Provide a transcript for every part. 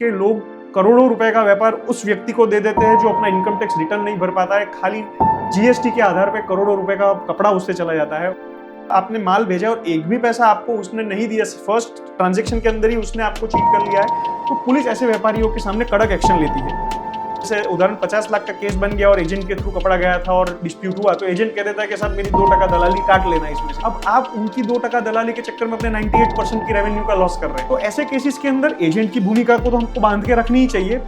के लोग करोड़ों रुपए का व्यापार उस व्यक्ति को दे देते हैं जो अपना इनकम टैक्स रिटर्न नहीं भर पाता है। खाली जीएसटी के आधार पे करोड़ों रुपए का कपड़ा उससे चला जाता है। आपने माल भेजा और एक भी पैसा आपको उसने नहीं दिया, फर्स्ट ट्रांजैक्शन के अंदर ही उसने आपको चीट कर लिया है, तो पुलिस ऐसे व्यापारियों के सामने कड़क एक्शन लेती है। जैसे उदाहरण 50 लाख का केस बन गया और एजेंट के थ्रू कपड़ा गया था और डिस्प्यूट हुआ, तो एजेंट कह देता है कि साहब मेरी 2% दलाली काट लेना इसमें से। अब आप उनकी 2% दलाली के चक्कर में अपने 98% की रेवेन्यू का लॉस कर रहे हैं। तो ऐसे केसेस के अंदर एजेंट की भूमिका को तो हमको बांध के रखनी ही चाहिए।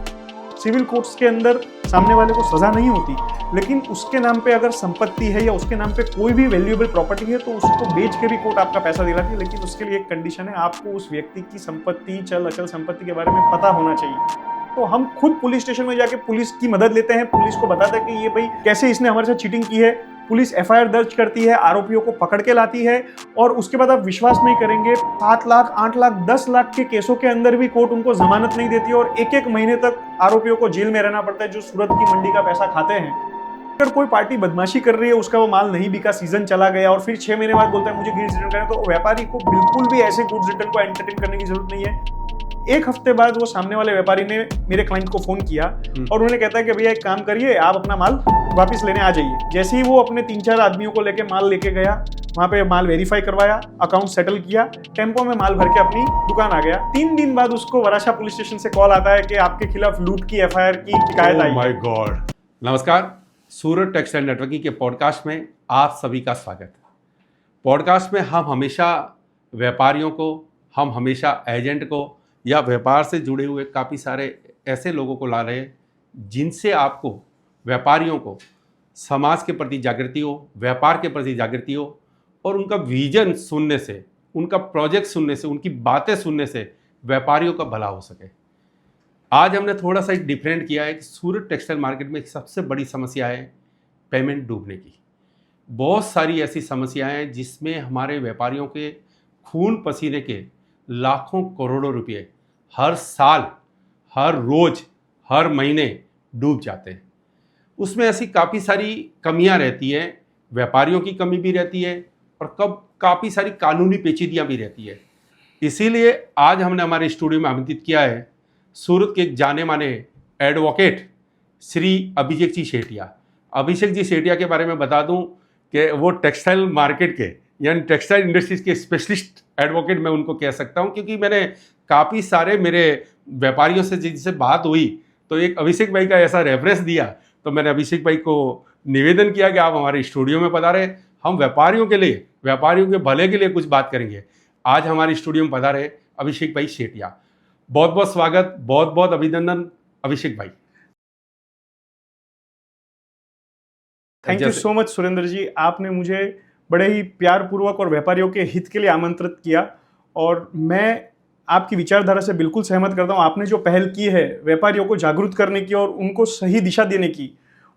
सिविल कोर्ट्स के अंदर सामने वाले को सजा नहीं होती, लेकिन उसके नाम पे अगर संपत्ति है या उसके नाम पे कोई भी वैल्यूएबल प्रॉपर्टी है तो उसको बेच के भी कोर्ट आपका पैसा दिलाती है। लेकिन उसके लिए एक कंडीशन है, आपको उस व्यक्ति की संपत्ति, चल अचल संपत्ति के बारे में पता होना चाहिए। तो हम खुद पुलिस स्टेशन में जाके पुलिस की मदद लेते हैं, पुलिस को बताते हैं कि ये भाई कैसे इसने हमारे साथ चीटिंग की है। पुलिस एफआईआर दर्ज करती है, आरोपियों को पकड़ के लाती है और उसके बाद आप विश्वास नहीं करेंगे 7 लाख, 8 लाख, 10 लाख के केसों के अंदर भी कोर्ट उनको जमानत नहीं देती और एक महीने तक आरोपियों को जेल में रहना पड़ता है, जो सूरत की मंडी का पैसा खाते हैं। अगर कोई पार्टी बदमाशी कर रही है, उसका वो माल नहीं बिका, सीजन चला गया और फिर 6 महीने बाद बोलता है मुझे गुड्स रिटर्न करना, तो व्यापारी को बिल्कुल भी ऐसे गुड्स रिटर्न को एंटरटेन करने की जरूरत नहीं है। एक हफ्ते बाद वो सामने वाले व्यापारी ने मेरे क्लाइंट को फोन किया और उन्होंने कहता है कि भैया एक काम करिए, आप अपना माल वापस लेने आ जाइए। जैसे ही वो अपने 3-4 आदमियों को लेके माल लेके गया, वहां पे माल वेरीफाई करवाया, अकाउंट सेटल किया, टेम्पो में माल भर के अपनी दुकान आ गया। 3 दिन बाद उसको वराछा पुलिस स्टेशन से कॉल आता है कि आपके खिलाफ लूट की एफआईआर की शिकायत आई। My God. नमस्कार, सूरत टेक्सटाइल नेटवर्किंग के पॉडकास्ट में आप सभी का स्वागत है। पॉडकास्ट में हम हमेशा व्यापारियों को, हम हमेशा एजेंट को या व्यापार से जुड़े हुए काफ़ी सारे ऐसे लोगों को ला रहे हैं जिनसे आपको, व्यापारियों को, समाज के प्रति जागृति हो, व्यापार के प्रति जागृति हो और उनका विजन सुनने से, उनका प्रोजेक्ट सुनने से, उनकी बातें सुनने से व्यापारियों का भला हो सके। आज हमने थोड़ा सा एक डिफरेंट किया है कि सूरत टेक्सटाइल मार्केट में एक सबसे बड़ी समस्या है पेमेंट डूबने की। बहुत सारी ऐसी समस्याएं हैं जिसमें हमारे व्यापारियों के खून पसीने के लाखों करोड़ों रुपए हर साल, हर रोज, हर महीने डूब जाते हैं। उसमें ऐसी काफ़ी सारी कमियां रहती हैं, व्यापारियों की कमी भी रहती है और काफ़ी सारी कानूनी पेचीदियां भी रहती है। इसीलिए आज हमने हमारे स्टूडियो में आमंत्रित किया है सूरत के एक जाने माने एडवोकेट श्री अभिषेक जी सेठिया। अभिषेक जी सेठिया के बारे में बता दूं कि वो टेक्सटाइल मार्केट के, यानी टेक्सटाइल इंडस्ट्रीज के स्पेशलिस्ट एडवोकेट मैं उनको कह सकता हूं, क्योंकि मैंने काफ़ी सारे मेरे व्यापारियों से जिनसे बात हुई तो एक अभिषेक भाई का ऐसा रेफरेंस दिया, तो मैंने अभिषेक भाई को निवेदन किया कि आप हमारे स्टूडियो में पधारे, हम व्यापारियों के लिए, व्यापारियों के भले के लिए कुछ बात करेंगे। आज हमारे स्टूडियो में पधारे अभिषेक भाई सेठिया। बहुत बहुत स्वागत, बहुत बहुत अभिनंदन अभिषेक भाई। Thank you so much Surendra ji, आपने मुझे बड़े ही प्यार पूर्वक और व्यापारियों के हित के लिए आमंत्रित किया और मैं आपकी विचारधारा से बिल्कुल सहमत करता हूं। आपने जो पहल की है व्यापारियों को जागरूक करने की और उनको सही दिशा देने की,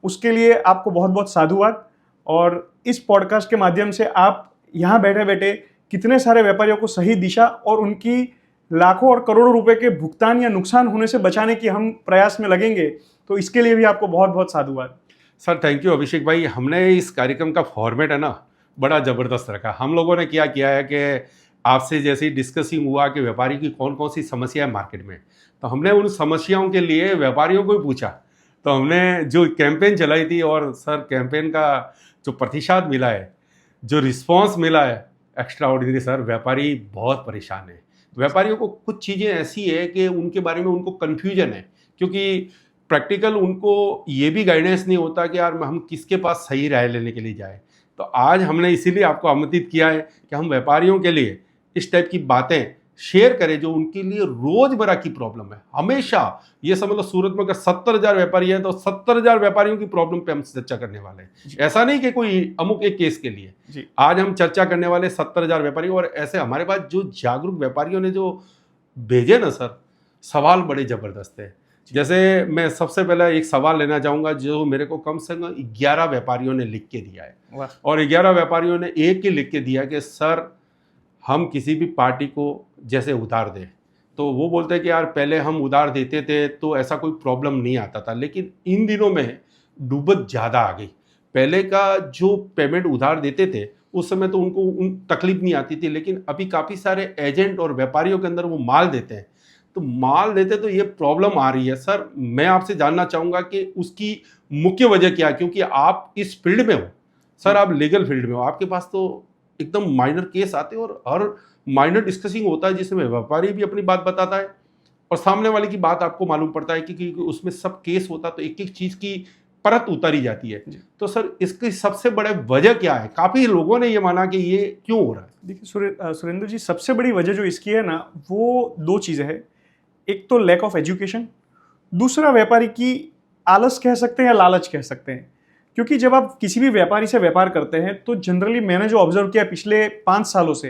उसके लिए आपको बहुत बहुत साधुवाद। और इस पॉडकास्ट के माध्यम से आप यहाँ बैठे बैठे कितने सारे व्यापारियों को सही दिशा और उनकी लाखों और करोड़ों रुपए के भुगतान या नुकसान होने से बचाने की हम प्रयास में लगेंगे, तो इसके लिए भी आपको बहुत बहुत साधुवाद। सर थैंक यू अभिषेक भाई। हमने इस कार्यक्रम का फॉर्मेट है ना बड़ा ज़बरदस्त रखा। हम लोगों ने क्या किया है कि आपसे जैसे ही डिस्कसिंग हुआ कि व्यापारी की कौन कौन सी समस्या है मार्केट में, तो हमने उन समस्याओं के लिए व्यापारियों को ही पूछा। तो हमने जो कैंपेन चलाई थी और सर कैंपेन का जो प्रतिशत मिला है, जो रिस्पॉन्स मिला है, एक्स्ट्रा ऑर्डिनरी सर। व्यापारी बहुत परेशान है। व्यापारियों को कुछ चीज़ें ऐसी है कि उनके बारे में उनको कन्फ्यूजन है, क्योंकि प्रैक्टिकल उनको ये भी गाइडेंस नहीं होता कि यार हम किसके पास सही राय लेने के लिए जाए। तो आज हमने इसीलिए आपको आमंत्रित किया है कि हम व्यापारियों के लिए इस टाइप की बातें शेयर करें जो उनके लिए रोजमर्रा की प्रॉब्लम है। हमेशा ये समझ लो सूरत में अगर 70,000 व्यापारी हैं तो 70,000 व्यापारियों की प्रॉब्लम पे हम चर्चा करने वाले हैं। ऐसा नहीं कि कोई अमुक एक केस के लिए। आज हम चर्चा करने वाले 70,000 व्यापारी, और ऐसे हमारे पास जो जागरूक व्यापारियों ने जो भेजे ना सर, सवाल बड़े जबरदस्त है। जैसे मैं सबसे पहले एक सवाल लेना चाहूँगा जो मेरे को कम से कम 11 व्यापारियों ने लिख के दिया है, और 11 व्यापारियों ने एक ही लिख के दिया कि सर हम किसी भी पार्टी को जैसे उधार दें, तो वो बोलते हैं कि यार पहले हम उधार देते थे तो ऐसा कोई प्रॉब्लम नहीं आता था, लेकिन इन दिनों में डूबत ज़्यादा आ गई। पहले का जो पेमेंट उधार देते थे उस समय तो उनको तकलीफ नहीं आती थी, लेकिन अभी काफ़ी सारे एजेंट और व्यापारियों के अंदर वो माल देते हैं तो माल देते तो ये प्रॉब्लम आ रही है। सर मैं आपसे जानना चाहूँगा कि उसकी मुख्य वजह क्या है, क्योंकि आप इस फील्ड में हो सर, आप लीगल फील्ड में हो, आपके पास तो एकदम माइनर केस आते हैं और हर माइनर डिस्कसिंग होता है जिसमें व्यापारी भी अपनी बात बताता है और सामने वाले की बात आपको मालूम पड़ता है कि उसमें सब केस होता है, तो एक एक चीज़ की परत उतारी जाती है। तो सर इसकी सबसे बड़े वजह क्या है? काफ़ी लोगों ने ये माना कि ये क्यों हो रहा है। देखिए सुरेंद्र जी, सबसे बड़ी वजह जो इसकी है ना, वो दो चीज़ें हैं। एक तो लैक ऑफ एजुकेशन, दूसरा व्यापारी की आलस कह सकते हैं या लालच कह सकते हैं। क्योंकि जब आप किसी भी व्यापारी से व्यापार करते हैं तो जनरली मैंने जो ऑब्जर्व किया पिछले 5 सालों से,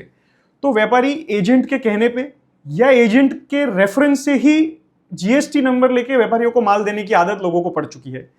तो व्यापारी एजेंट के कहने पे या एजेंट के रेफरेंस से ही जीएसटी नंबर लेके व्यापारियों को माल देने की आदत लोगों को पड़ चुकी है।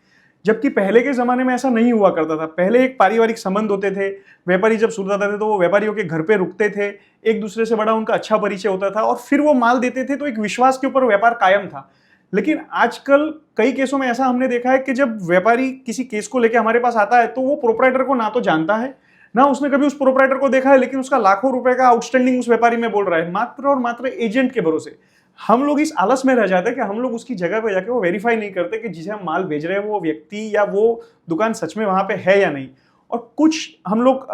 जबकि पहले के ज़माने में ऐसा नहीं हुआ करता था। पहले एक पारिवारिक संबंध होते थे, व्यापारी जब शुरू होते थे तो वो व्यापारियों के घर पे रुकते थे, एक दूसरे से बड़ा उनका अच्छा परिचय होता था और फिर वो माल देते थे, तो एक विश्वास के ऊपर व्यापार कायम था। लेकिन आजकल कई केसों में ऐसा हमने देखा है कि जब व्यापारी किसी केस को लेकर हमारे पास आता है तो वो प्रोप्राइटर को ना तो जानता है, ना उसने कभी उस प्रोप्राइटर को देखा है, लेकिन उसका लाखों रुपए का आउटस्टैंडिंग उस व्यापारी में बोल रहा है, मात्र और मात्र एजेंट के भरोसे। हम लोग इस आलस में रह जाते हैं कि हम लोग उसकी जगह पे जाके वो वेरीफाई नहीं करते कि जिसे हम माल भेज रहे हैं वो व्यक्ति या वो दुकान सच में वहां पे है या नहीं। और कुछ हम लोग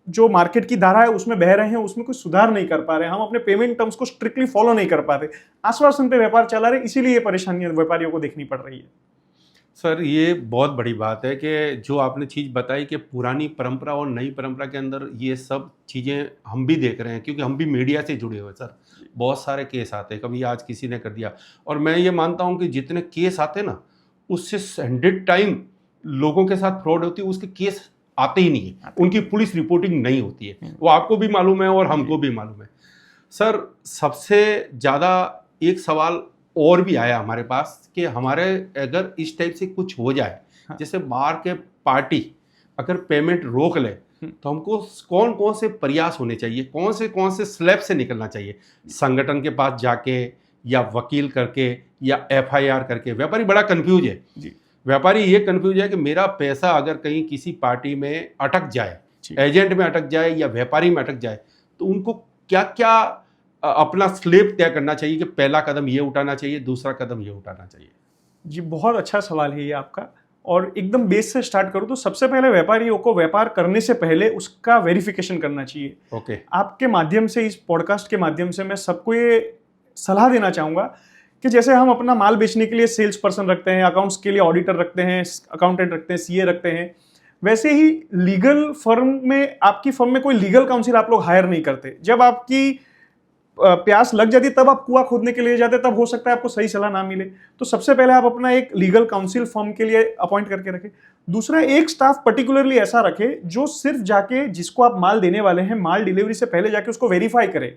जो मार्केट की धारा है उसमें बह रहे हैं, उसमें कुछ सुधार नहीं कर पा रहे हैं, हम अपने पेमेंट टर्म्स को स्ट्रिक्टली फॉलो नहीं कर पाते, आश्वासन पे व्यापार चला रहे, इसीलिए ये परेशानियां व्यापारियों को देखनी पड़ रही है। सर ये बहुत बड़ी बात है कि जो आपने चीज़ बताई कि पुरानी परंपरा और नई परंपरा के अंदर ये सब चीज़ें हम भी देख रहे हैं, क्योंकि हम भी मीडिया से जुड़े हुए सर। बहुत सारे केस आते हैं, कभी आज किसी ने कर दिया, और मैं ये मानता हूँ कि जितने केस आते हैं ना, उससे 100 टाइम लोगों के साथ फ्रॉड होती है, उसके केस आते ही नहीं है, उनकी पुलिस रिपोर्टिंग नहीं होती है। वो आपको भी मालूम है और हमको भी मालूम है। सर सबसे ज़्यादा एक सवाल और भी आया हमारे पास कि हमारे अगर इस टाइप से कुछ हो जाए, जैसे बाहर के पार्टी अगर पेमेंट रोक ले, तो हमको कौन कौन से प्रयास होने चाहिए, कौन से स्लैब से निकलना चाहिए? संगठन के पास जाके या वकील करके या एफआईआर करके? व्यापारी बड़ा कंफ्यूज है जी। व्यापारी ये कंफ्यूज है कि मेरा पैसा अगर कहीं किसी पार्टी में अटक जाए, एजेंट में अटक जाए या व्यापारी में अटक जाए, तो उनको क्या क्या अपना स्लेब तय करना चाहिए कि पहला कदम ये उठाना चाहिए, दूसरा कदम ये उठाना चाहिए? जी बहुत अच्छा सवाल है ये आपका, और एकदम बेस से स्टार्ट करूं तो सबसे पहले व्यापारियों को व्यापार करने से पहले उसका वेरिफिकेशन करना चाहिए। ओके। आपके माध्यम से, इस पॉडकास्ट के माध्यम से मैं सबको ये सलाह देना चाहूंगा कि जैसे हम अपना माल बेचने के लिए सेल्स पर्सन रखते हैं, अकाउंट्स के लिए ऑडिटर रखते हैं, अकाउंटेंट रखते हैं, सीए रखते हैं, वैसे ही लीगल फर्म में, आपकी फर्म में कोई लीगल काउंसिल आप लोग हायर नहीं करते। जब आपकी प्यास लग जाती है तब आप कुआं खोदने के लिए जाते हैं, तब हो सकता है आपको सही सलाह ना मिले। तो सबसे पहले आप अपना एक लीगल काउंसिल फर्म के लिए अपॉइंट करके रखें। दूसरा, एक स्टाफ पर्टिकुलरली ऐसा रखे जो सिर्फ जाके जिसको आप माल देने वाले हैं, माल डिलीवरी से पहले जाके उसको वेरीफाई करे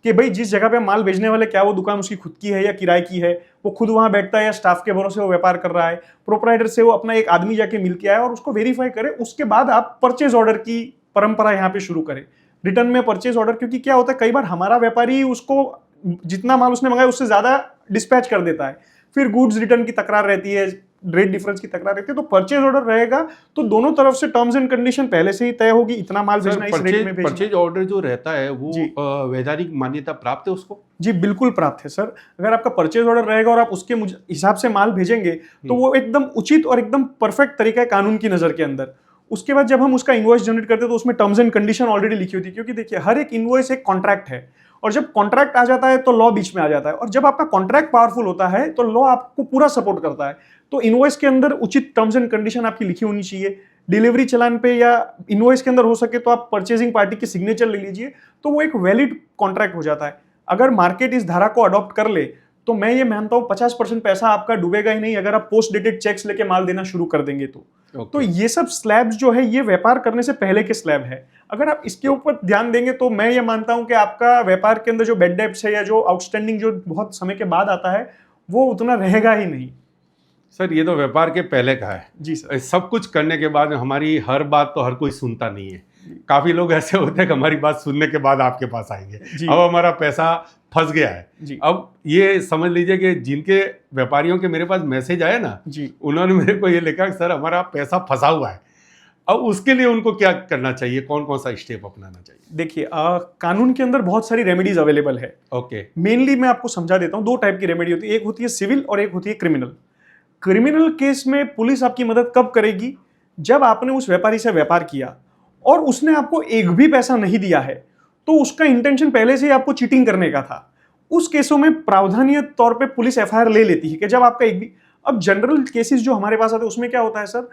कि भाई जिस जगह पे माल भेजने वाले, क्या वो दुकान उसकी खुद की है या किराए की है, वो खुद वहां बैठता है या स्टाफ के भरोसे वो व्यापार कर रहा है, प्रोप्राइटर से वो अपना एक आदमी जाके मिल के आए और उसको वेरीफाई करे। उसके बाद आप परचेज ऑर्डर की परंपरा यहाँ पे शुरू करें, रिटर्न में परचेज ऑर्डर। क्योंकि क्या होता है, कई बार हमारा व्यापारी उसको जितना माल उसने मंगाया उससे ज्यादा डिस्पैच कर देता है, फिर गुड्स रिटर्न की तकरार रहती है, रेट डिफरेंस की तकरार रहती है। तो परचेज ऑर्डर रहेगा तो दोनों तरफ से टर्म्स एंड कंडीशन पहले से ही तय होगी, इतना माल भेजना, इस रेट में भेजना। परचेज ऑर्डर जो रहता है वो वैधानिक मान्यता प्राप्त है उसको? जी बिल्कुल प्राप्त है सर। अगर आपका परचेज ऑर्डर रहेगा और आप उसके हिसाब से माल भेजेंगे तो वो एकदम उचित और एकदम परफेक्ट तरीका है कानून की नजर के अंदर। उसके बाद जब हम उसका इनवॉइस जनरेट करते हैं तो उसमें टर्म्स एंड कंडीशन ऑलरेडी लिखी होती है, क्योंकि देखिए हर एक इनवॉइस एक कॉन्ट्रैक्ट है, और जब कॉन्ट्रैक्ट आ जाता है तो लॉ बीच में आ जाता है, और जब आपका कॉन्ट्रैक्ट पावरफुल होता है तो लॉ आपको पूरा सपोर्ट करता है। तो इनवॉइस के अंदर उचित टर्म्स एंड कंडीशन आपकी लिखी होनी चाहिए। डिलीवरी चलान पे या इनवॉइस के अंदर हो सके तो आप परचेजिंग पार्टी की सिग्नेचर ले लीजिए, तो वो एक वैलिड कॉन्ट्रैक्ट हो जाता है। अगर मार्केट इस धारा को अडॉप्ट कर ले तो मैं ये मानता हूँ 50% पैसा आपका डूबेगा ही नहीं, अगर आप पोस्ट डेटेड चेक्स लेके माल देना शुरू कर देंगे तो। तो ये सब स्लैब्स जो है ये व्यापार करने से पहले के स्लैब है। अगर आप इसके ऊपर ध्यान देंगे तो मैं ये मानता हूं कि आपका व्यापार के अंदर जो बेड डेब्ट्स है या जो आउटस्टैंडिंग जो बहुत समय के बाद आता है वो उतना रहेगा ही नहीं। सर ये तो व्यापार के पहले का है जी सर। सब कुछ करने के बाद हमारी हर बात तो हर कोई सुनता नहीं है। काफी लोग ऐसे होते हैं कि हमारी बात सुनने के बाद आपके पास आएंगे, अब हमारा पैसा फंस गया है। अब ये समझ लीजिए कि जिनके व्यापारियों के मेरे पास मैसेज आए ना जी, उन्होंने मेरे को ये लिखा कि सर हमारा पैसा फंसा हुआ है। अब उसके लिए उनको क्या करना चाहिए, कौन कौन सा स्टेप अपनाना चाहिए? देखिए, कानून के अंदर बहुत सारी रेमेडीज अवेलेबल है। ओके। मेनली मैं आपको समझा देता हूं, दो टाइप की रेमेडी होती है, एक होती है सिविल और एक होती है क्रिमिनल। क्रिमिनल केस में पुलिस आपकी मदद कब करेगी? जब आपने उस व्यापारी से व्यापार किया और उसने आपको एक भी पैसा नहीं दिया है, तो उसका इंटेंशन पहले से ही आपको चीटिंग करने का था। उस केसों में प्रावधानीय तौर पे पुलिस एफआईआर ले लेती है कि जब आपका एक भी, अब जनरल केसेस जो हमारे पास आते हैं उसमें क्या होता है सर,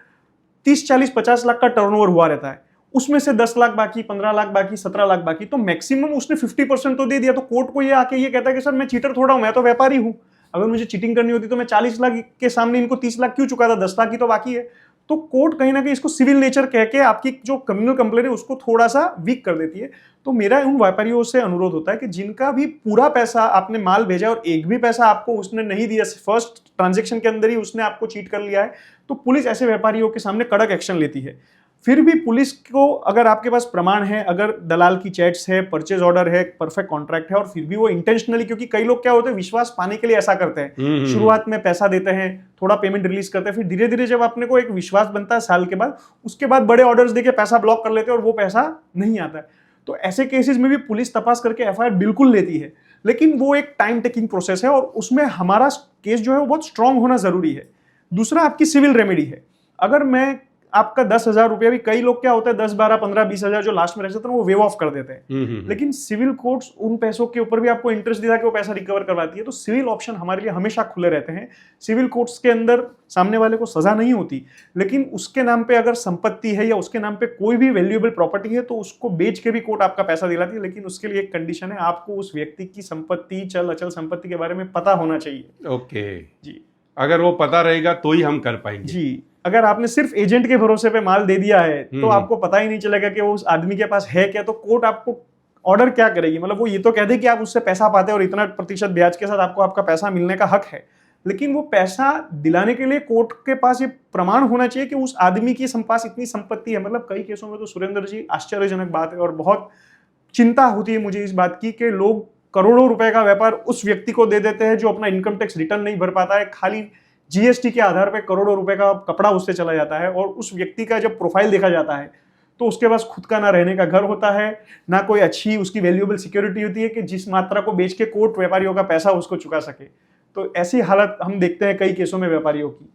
30, 40, 50 लाख का टर्नओवर हुआ रहता है, उसमें से 10 लाख बाकी, 15 लाख बाकी, 17 लाख बाकी, तो मैक्सिमम उसने 50% तो दे दिया। तो कोर्ट को ये आके ये कहता है कि सर मैं चीटर थोड़ा हूं, मैं तो व्यापारी हूं, अगर मुझे चीटिंग करनी होती तो मैं 40 लाख के सामने इनको 30 लाख क्यों चुकाता, 10 लाख ही तो बाकी है। तो कोर्ट कहीं ना कहीं इसको सिविल नेचर कह के आपकी जो क्रिमिनल कंप्लेंट है उसको थोड़ा सा वीक कर देती है। तो मेरा उन व्यापारियों से अनुरोध होता है कि जिनका भी पूरा पैसा आपने माल भेजा और एक भी पैसा आपको उसने नहीं दिया, फर्स्ट ट्रांजेक्शन के अंदर ही उसने आपको चीट कर लिया है, तो पुलिस ऐसे व्यापारियों के सामने कड़क एक्शन लेती है। फिर भी पुलिस को अगर आपके पास प्रमाण है, अगर दलाल की चैट्स है, परचेज ऑर्डर है, परफेक्ट कॉन्ट्रैक्ट है, और फिर भी वो इंटेंशनली, क्योंकि कई लोग क्या होते हैं विश्वास पाने के लिए ऐसा करते हैं, शुरुआत में पैसा देते हैं, थोड़ा पेमेंट रिलीज करते हैं, फिर धीरे धीरे जब अपने को एक विश्वास बनता है साल के बाद, उसके बाद बड़े ऑर्डर्स देके पैसा ब्लॉक कर लेते हैं और वो पैसा नहीं आता है। तो ऐसे केसेस में भी पुलिस तपास करके एफआईआर बिल्कुल लेती है, लेकिन वो एक टाइम टेकिंग प्रोसेस है और उसमें हमारा केस जो है वो बहुत स्ट्रांग होना जरूरी है। दूसरा आपकी सिविल रेमेडी है। अगर मैं आपका 10,000 रुपया भी, कई लोग क्या होता है 10, 12, 15, 20,000 जो लास्ट में रह जाते हैं वो वेव ऑफ कर देते हैं, लेकिन सिविल कोर्ट्स उन पैसों के ऊपर भी आपको इंटरेस्ट दिला के वो पैसा रिकवर करवाती है। तो सिविल ऑप्शन हमारे लिए हमेशा खुले रहते हैं। सिविल कोर्ट्स के अंदर सामने वाले को सजा नहीं होती, लेकिन उसके नाम पे अगर संपत्ति है या उसके नाम पे कोई भी वैल्यूएबल प्रॉपर्टी है तो उसको बेच के भी कोर्ट आपका पैसा दिलाती है, लेकिन उसके लिए एक कंडीशन है, आपको उस व्यक्ति की संपत्ति, चल अचल संपत्ति के बारे में पता होना चाहिए। ओके जी, अगर वो पता रहेगा तो ही हम कर पाएंगे। जी, अगर आपने सिर्फ एजेंट के भरोसे पे माल दे दिया है तो आपको पता ही नहीं चलेगा कि वो उस आदमी के पास है क्या, तो कोर्ट आपको ऑर्डर क्या करेगी? मतलब वो ये तो कह दे कि आप उससे पैसा पाते हैं और इतना प्रतिशत ब्याज के साथ आपको आपका पैसा मिलने का हक है, लेकिन वो पैसा दिलाने के लिए कोर्ट के पास ये प्रमाण होना चाहिए कि उस आदमी की पास इतनी संपत्ति है। मतलब कई केसों में तो सुरेंद्र जी आश्चर्यजनक बात है और बहुत चिंता होती है मुझे इस बात की कि लोग करोड़ों रुपए का व्यापार उस व्यक्ति को दे देते हैं जो अपना इनकम टैक्स रिटर्न नहीं भर पाता है, खाली जीएसटी के आधार पे करोड़ों रुपए का कपड़ा उससे चला जाता है, और उस व्यक्ति का जब प्रोफाइल देखा जाता है तो उसके पास खुद का ना रहने का घर होता है, ना कोई अच्छी उसकी वैल्यूएबल सिक्योरिटी होती है कि जिस मात्रा को बेच के कोर्ट व्यापारियों का पैसा उसको चुका सके। तो ऐसी हालत हम देखते हैं कई केसों में व्यापारियों की।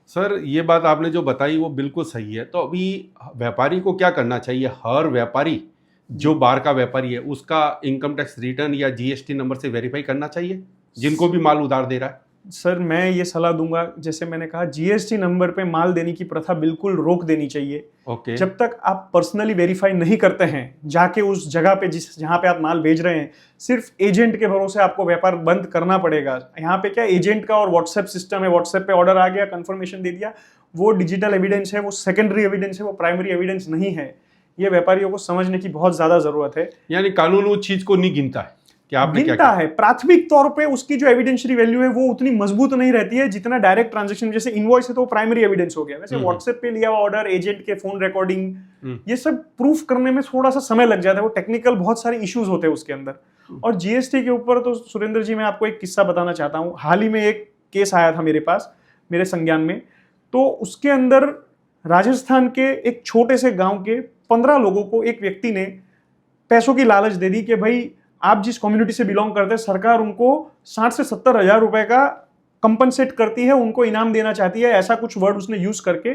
सर ये बात आपने जो बताई वो बिल्कुल सही है। तो अभी व्यापारी को क्या करना चाहिए? हर व्यापारी जो बाहर का व्यापारी है उसका इनकम टैक्स रिटर्न या जीएसटी नंबर से वेरीफाई करना चाहिए, जिनको भी माल उधार दे रहा है? सर मैं ये सलाह दूंगा, जैसे मैंने कहा जीएसटी नंबर पे माल देने की प्रथा बिल्कुल रोक देनी चाहिए। ओके। जब तक आप पर्सनली वेरीफाई नहीं करते हैं जाके उस जगह पे जहां पे आप माल भेज रहे हैं, सिर्फ एजेंट के भरोसे आपको व्यापार बंद करना पड़ेगा। यहाँ पे क्या एजेंट का और व्हाट्सएप सिस्टम है, व्हाट्सएप पे ऑर्डर आ गया, कंफर्मेशन दे दिया, वो डिजिटल एविडेंस है, वो सेकेंडरी एविडेंस है, वो प्राइमरी एविडेंस नहीं है। ये व्यापारियों को समझने की बहुत ज्यादा जरूरत है। यानी कानून उस चीज को नहीं गिनता है कि आपने क्या गिनता है, प्राथमिक तौर पे उसकी जो एविडेंशियरी वैल्यू है वो उतनी मजबूत नहीं रहती है जितना डायरेक्ट ट्रांजैक्शन, जैसे इनवॉइस है तो प्राइमरी एविडेंस हो गया। वैसे व्हाट्सएप पे लिया हुआ ऑर्डर, एजेंट के फोन रिकॉर्डिंग, ये सब प्रूफ करने में थोड़ा सा समय लग जाता है, वो टेक्निकल बहुत सारे इश्यूज होते हैं उसके अंदर। और जीएसटी के ऊपर तो सुरेंद्र जी मैं आपको एक किस्सा बताना चाहता हूँ। हाल ही में एक केस आया था मेरे पास, मेरे संज्ञान में, तो उसके अंदर राजस्थान के एक छोटे से गाँव के 15 लोगों को एक व्यक्ति ने पैसों की लालच दे दी कि भाई आप जिस कम्युनिटी से बिलोंग करते हैं सरकार उनको 60 से 70 हजार रुपए का कंपनसेट करती है, उनको इनाम देना चाहती है, ऐसा कुछ वर्ड उसने यूज करके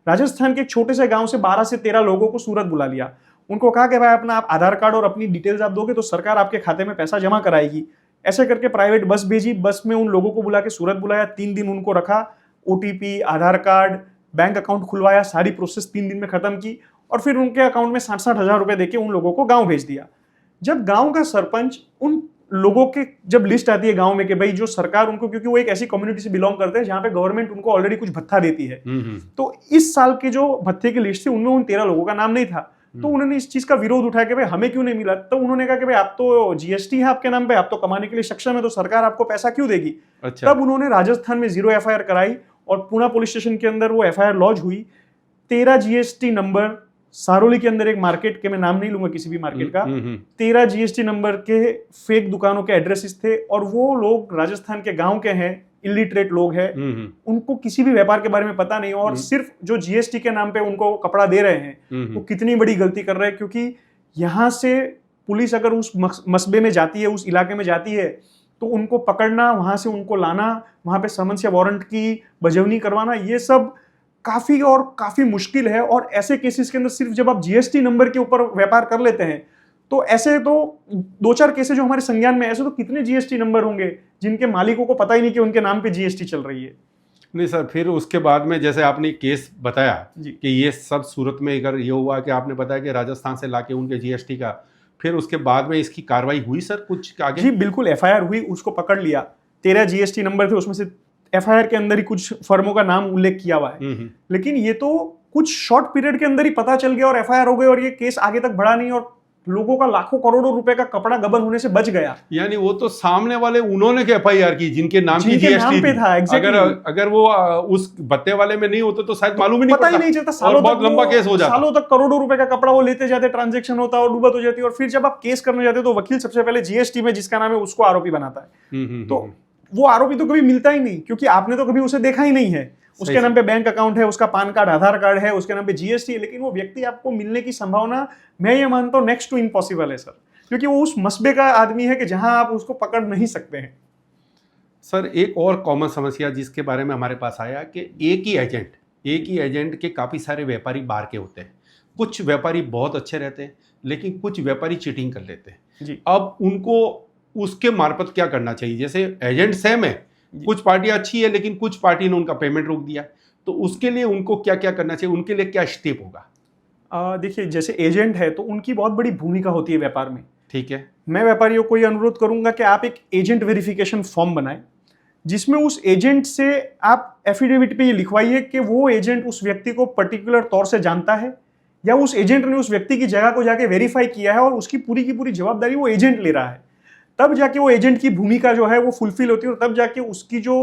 राजस्थान के एक छोटे से गांव से 12 से 13 लोगों को सूरत बुला लिया। उनको कहा कि भाई अपना आप आधार कार्ड और अपनी डिटेल्स आप दोगे तो सरकार आपके खाते में पैसा जमा कराएगी। ऐसे करके प्राइवेट बस भेजी, बस में उन लोगों को बुला के सूरत बुलाया, 3 दिन उनको रखा, ओटीपी, आधार कार्ड, बैंक अकाउंट खुलवाया, सारी प्रोसेस 3 दिन में खत्म की और फिर उनके अकाउंट में 60-60 हजार रुपए देके उन लोगों को गाँव भेज दिया। जब गांव का सरपंच उन लोगों के जब लिस्ट आती है गांव में कि भाई जो सरकार उनको, क्योंकि वो एक ऐसी कम्युनिटी से बिलोंग करते हैं जहां पे गवर्नमेंट उनको ऑलरेडी कुछ भत्ता देती है, तो इस साल के जो भत्ते की लिस्ट थी उनमें उन 13 लोगों का नाम नहीं था। तो उन्होंने इस चीज का विरोध उठाया कि भाई हमें क्यों नहीं मिला। तो उन्होंने कहा कि भाई आप तो जीएसटी है आपके नाम पे, आप तो कमाने के लिए सक्षम है, तो सरकार आपको पैसा क्यों देगी। अच्छा। तब उन्होंने राजस्थान में 0 एफआईआर कराई और पुणे पुलिस स्टेशन के अंदर वो एफआईआर लॉन्च हुई। 13 जीएसटी नंबर, सारोली के अंदर एक मार्केट के, मैं नाम नहीं लूंगा किसी भी मार्केट का, 13 जीएसटी नंबर के फेक दुकानों के एड्रेसेस थे और वो लोग राजस्थान के गांव के हैं, इलिटरेट लोग हैं, उनको किसी भी व्यापार के बारे में पता नहीं और सिर्फ जो जीएसटी के नाम पे उनको कपड़ा दे रहे हैं वो कितनी बड़ी गलती कर रहे हैं। क्योंकि यहाँ से पुलिस अगर उस मसबे में जाती है, उस इलाके में जाती है, तो उनको पकड़ना, वहां से उनको लाना, वहां पे समन्स या वारंट की बजवनी करवाना, ये सब काफी मुश्किल है। और ऐसे केसेस के अंदर सिर्फ जब आप जीएसटी नंबर के ऊपर व्यापार कर लेते हैं तो ऐसे तो 2-4 केसेस जो हमारे संज्ञान में, ऐसे तो कितने जीएसटी नंबर होंगे जिनके मालिकों को पता ही नहीं कि उनके नाम पे जीएसटी चल रही है। नहीं सर, फिर उसके बाद में जैसे आपने केस बताया कि ये सब सूरत में अगर ये हुआ कि आपने बताया कि राजस्थान से लाके उनके जीएसटी का, फिर उसके बाद में इसकी कार्रवाई हुई सर कुछ आगे? जी बिल्कुल, एफआईआर हुई, उसको पकड़ लिया। 13 जीएसटी नंबर थे, उसमें से एफआईआर के अंदर ही कुछ फर्मों का नाम उल्लेख किया हुआ है। लेकिन ये तो कुछ शॉर्ट पीरियड के अंदर ही पता चल गया और एफआईआर हो गई और ये केस आगे तक बढ़ा नहीं और लोगों का लाखों करोड़ों रुपए का कपड़ा गबन होने से बच गया। यानी वो तो सामने वाले उन्होंने एफआईआर की जिनके नाम की जीएसटी पे था। अगर वो उस बत्ते वाले में नहीं होते तो शायद मालूम ही नहीं पता ही नहीं चलता। सालों बहुत लंबा केस हो जाता, सालों तक करोड़ों रुपए का कपड़ा वो लेते जाते, ट्रांजैक्शन होता और डूबत हो जाती। और फिर जब आप केस करने जाते तो वकील सबसे पहले जीएसटी में जिसका नाम है उसको आरोपी बनाता है। तो वो आरोपी तो कभी मिलता ही नहीं, क्योंकि आपने तो कभी उसे देखा ही नहीं है। उसके नाम पे बैंक अकाउंट है, उसका पान कार्ड, आधार कार्ड है, उसके नाम पे जीएसटी है, लेकिन वो व्यक्ति आपको मिलने की संभावना, मैं ये मानता हूं, नेक्स्ट टू इम्पॉसिबल है सर, क्योंकि वो उस मसबे का आदमी है कि जहां आप उसको पकड़ नहीं सकते हैं। सर एक और कॉमन समस्या जिसके बारे में हमारे पास आया कि एक ही एजेंट के काफ़ी सारे व्यापारी बाहर के होते हैं। कुछ व्यापारी बहुत अच्छे रहते हैं लेकिन कुछ व्यापारी चीटिंग कर लेते हैं जी। अब उनको उसके मार्फत क्या करना चाहिए? जैसे एजेंट सेम है, कुछ पार्टी अच्छी है लेकिन कुछ पार्टी ने उनका पेमेंट रोक दिया, तो उसके लिए उनको क्या क्या करना चाहिए? उनके लिए क्या स्टेप होगा? देखिए, जैसे एजेंट है तो उनकी बहुत बड़ी भूमिका होती है व्यापार में। ठीक है, मैं व्यापारियों को ये अनुरोध करूंगा कि आप एक एजेंट वेरिफिकेशन फॉर्म बनाएं, जिसमें उस एजेंट से आप एफिडेविट पे ये लिखवाइए कि वो एजेंट उस व्यक्ति को पर्टिकुलर तौर से जानता है या उस एजेंट ने उस व्यक्ति की जगह को जाके वेरीफाई किया है और उसकी पूरी की पूरी जवाबदारी वो एजेंट ले रहा है। तब जाके वो एजेंट की भूमिका जो है वो फुलफिल होती है और तब जाके उसकी जो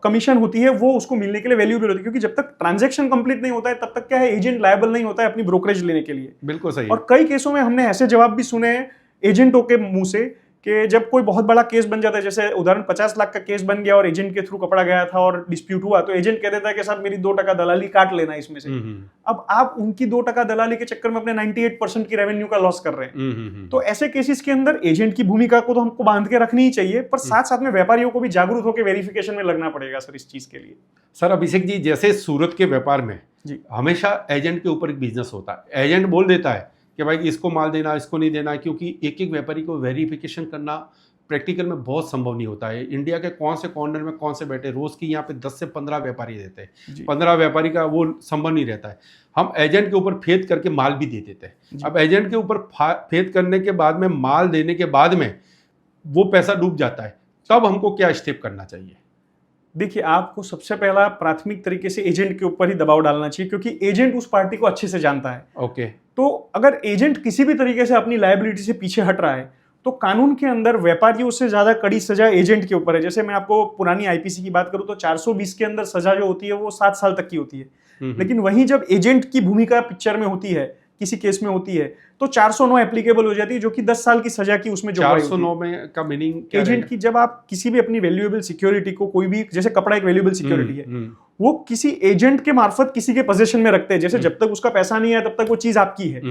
कमीशन होती है वो उसको मिलने के लिए वैल्यूएबल होती है। क्योंकि जब तक ट्रांजैक्शन कंप्लीट नहीं होता है तब तक क्या है, एजेंट लायबल नहीं होता है अपनी ब्रोकरेज लेने के लिए। बिल्कुल सही। और कई केसों में हमने ऐसे जवाब भी सुने हैं एजेंटों के मुंह से कि जब कोई बहुत बड़ा केस बन जाता है, जैसे उदाहरण 50 लाख का केस बन गया और एजेंट के थ्रू कपड़ा गया था और डिस्प्यूट हुआ, तो एजेंट कह देता है कि साहब मेरी 2% दलाली काट लेना इसमें से। अब आप उनकी 2% दलाली के चक्कर में अपने 98% की रेवेन्यू का लॉस कर रहे हैं। तो ऐसे केसेस के अंदर एजेंट की भूमिका को तो हमको बांध के रखनी ही चाहिए, पर साथ साथ में व्यापारियों को भी जागरूक होकर वेरिफिकेशन में लगना पड़ेगा सर इस चीज के लिए। सर अभिषेक जी, जैसे सूरत के व्यापार में जी हमेशा एजेंट के ऊपर एक बिजनेस होता है। एजेंट बोल देता है कि भाई इसको माल देना, इसको नहीं देना, क्योंकि एक एक व्यापारी को वेरिफिकेशन करना प्रैक्टिकल में बहुत संभव नहीं होता है। इंडिया के कौन से कॉर्नर में कौन से बैठे, रोज की यहाँ पे 10 से 15 व्यापारी रहते हैं, 15 व्यापारी का वो संभव नहीं रहता है। हम एजेंट के ऊपर फेद करके माल भी दे देते हैं। अब एजेंट के ऊपर फेद करने के बाद में, माल देने के बाद में वो पैसा डूब जाता है, तब हमको क्या स्टेप करना चाहिए? देखिए, आपको सबसे पहला प्राथमिक तरीके से एजेंट के ऊपर ही दबाव डालना चाहिए, क्योंकि एजेंट उस पार्टी को अच्छे से जानता है। ओके। तो अगर एजेंट किसी भी तरीके से अपनी लायबिलिटी से पीछे हट रहा है तो कानून के अंदर व्यापारियों से ज्यादा कड़ी सजा एजेंट के ऊपर है। जैसे मैं आपको पुरानी आईपीसी की बात करूं तो 420 के अंदर सजा जो होती है वो 7 साल तक की होती है। लेकिन वहीं जब एजेंट की भूमिका पिक्चर में होती है, किसी केस में होती है, तो 409 एप्लीकेबल हो जाती है, जो कि 10 साल की सजा की उसमें जो 409 में का मीनिंग एजेंट की, जब आप किसी भी अपनी वैल्यूएबल सिक्योरिटी को, कोई भी, जैसे कपड़ा एक वैल्यूएबल सिक्योरिटी है, वो किसी एजेंट के मार्फत किसी के पोजीशन में रखते हैं। जैसे जब तक उसका पैसा नहीं है तब तक वो चीज आपकी है।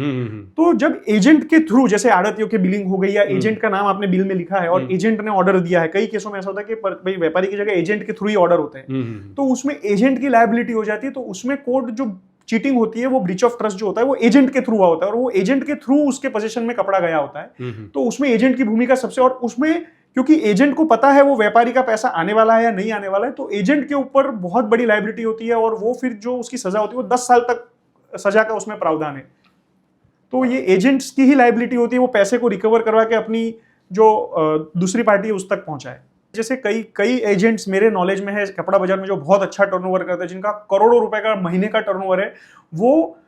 तो जब एजेंट के थ्रू, जैसे आड़तियों की बिलिंग हो गई या एजेंट का नाम आपने बिल में लिखा है और एजेंट ने ऑर्डर दिया है, कई केसों में ऐसा होता है कि भाई व्यापारी की जगह एजेंट के थ्रू ही ऑर्डर होते हैं, तो उसमें एजेंट की लायबिलिटी हो जाती है। तो उसमें कोर्ट जो चीटिंग होती है, वो ब्रीच ऑफ ट्रस्ट जो होता है वो एजेंट के थ्रू हुआ होता है और वो एजेंट के थ्रू उसके पोजीशन में कपड़ा गया होता है। तो उसमें एजेंट की भूमिका सबसे, और उसमें क्योंकि एजेंट को पता है वो व्यापारी का पैसा आने वाला है या नहीं आने वाला है, तो एजेंट के ऊपर बहुत बड़ी लायबिलिटी होती है और वो फिर जो उसकी सजा होती है वो 10 साल तक सजा का उसमें प्रावधान है। तो ये एजेंट्स की ही लायबिलिटी होती है, वो पैसे को रिकवर करवा के अपनी जो दूसरी पार्टी है उस तक पहुंचाए। जैसे कई एजेंट्स मेरे नॉलेज में है कपड़ा बाजार में जो बहुत अच्छा टर्नओवर करते हैं, जिनका करोड़ों रुपए का महीने का टर्नओवर है, वो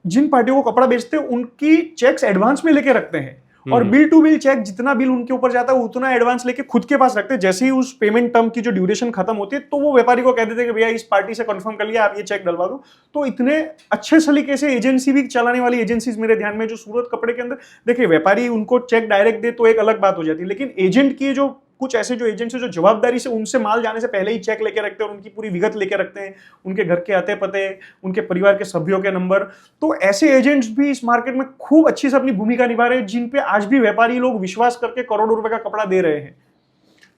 जिन पार्टियों को कपड़ा बेचते हैं उनकी चेक्स एडवांस में लेके रखते हैं और बिल टू बिल चेक जितना बिल उनके ऊपर जाता है उतना एडवांस लेके खुद के पास रखते हैं। जैसे ही उस पेमेंट टर्म की जो ड्यूरेशन खत्म होती है तो वो व्यापारी को कह देते हैं कि भैया इस पार्टी से कंफर्म कर लिया, आप ये चेक डलवा दो। तो इतने अच्छे सलीके से एजेंसी भी चलाने वाली एजेंसीज मेरे ध्यान में जो सूरत कपड़े के अंदर, देखिए व्यापारी उनको चेक डायरेक्ट दे तो एक अलग बात हो जाती है, लेकिन एजेंट की जो कुछ ऐसे जो एजेंट्स हैं जो जवाबदारी से उनसे माल जाने से पहले ही चेक लेके रखते हैं और उनकी पूरी विगत लेके रखते हैं, उनके घर के आते पते, उनके परिवार के सभ्यों के नंबर। तो ऐसे एजेंट्स भी इस मार्केट में खूब अच्छी से अपनी भूमिका निभा रहे हैं, जिन पे आज भी व्यापारी लोग विश्वास करके करोड़ों रुपए का कपड़ा दे रहे हैं।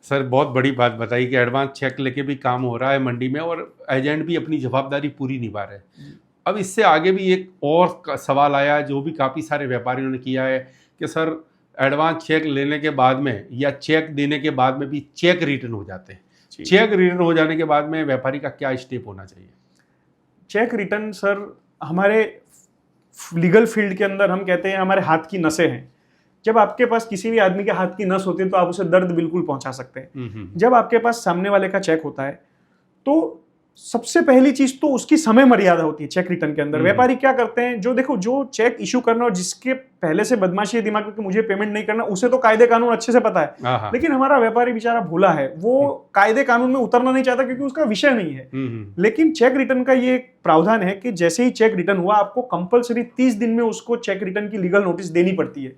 सर बहुत बड़ी बात बताई कि एडवांस चेक लेके भी काम हो रहा है मंडी में और एजेंट भी अपनी जवाबदारी पूरी निभा रहे हैं। अब इससे आगे भी एक और सवाल आया है जो भी काफ़ी सारे व्यापारियों ने किया है कि सर एडवांस चेक लेने के बाद में या चेक देने के बाद में भी चेक रिटर्न हो जाते हैं। चेक रिटर्न हो जाने के बाद में व्यापारी का क्या स्टेप होना चाहिए? चेक रिटर्न सर हमारे लीगल फील्ड के अंदर हम कहते हैं हमारे हाथ की नसें हैं। जब आपके पास किसी भी आदमी के हाथ की नस होती है तो आप उसे दर्द बिल्कुल पहुंचा सकते हैं। जब आपके पास सामने वाले का चेक होता है तो सबसे पहली चीज तो उसकी समय मर्यादा होती है चेक रिटर्न के अंदर। व्यापारी क्या करते हैं, जो चेक इशू करना और जिसके पहले से बदमाशी है दिमाग में कि मुझे पेमेंट नहीं करना, उसे तो कायदे कानून अच्छे से पता है, लेकिन हमारा व्यापारी बेचारा भूला है, वो कायदे कानून में उतरना नहीं चाहता क्योंकि उसका विषय नहीं है। लेकिन चेक रिटर्न का ये एक प्रावधान है कि जैसे ही चेक रिटर्न हुआ आपको कंपलसरी 30 दिन में उसको चेक रिटर्न की लीगल नोटिस देनी पड़ती है।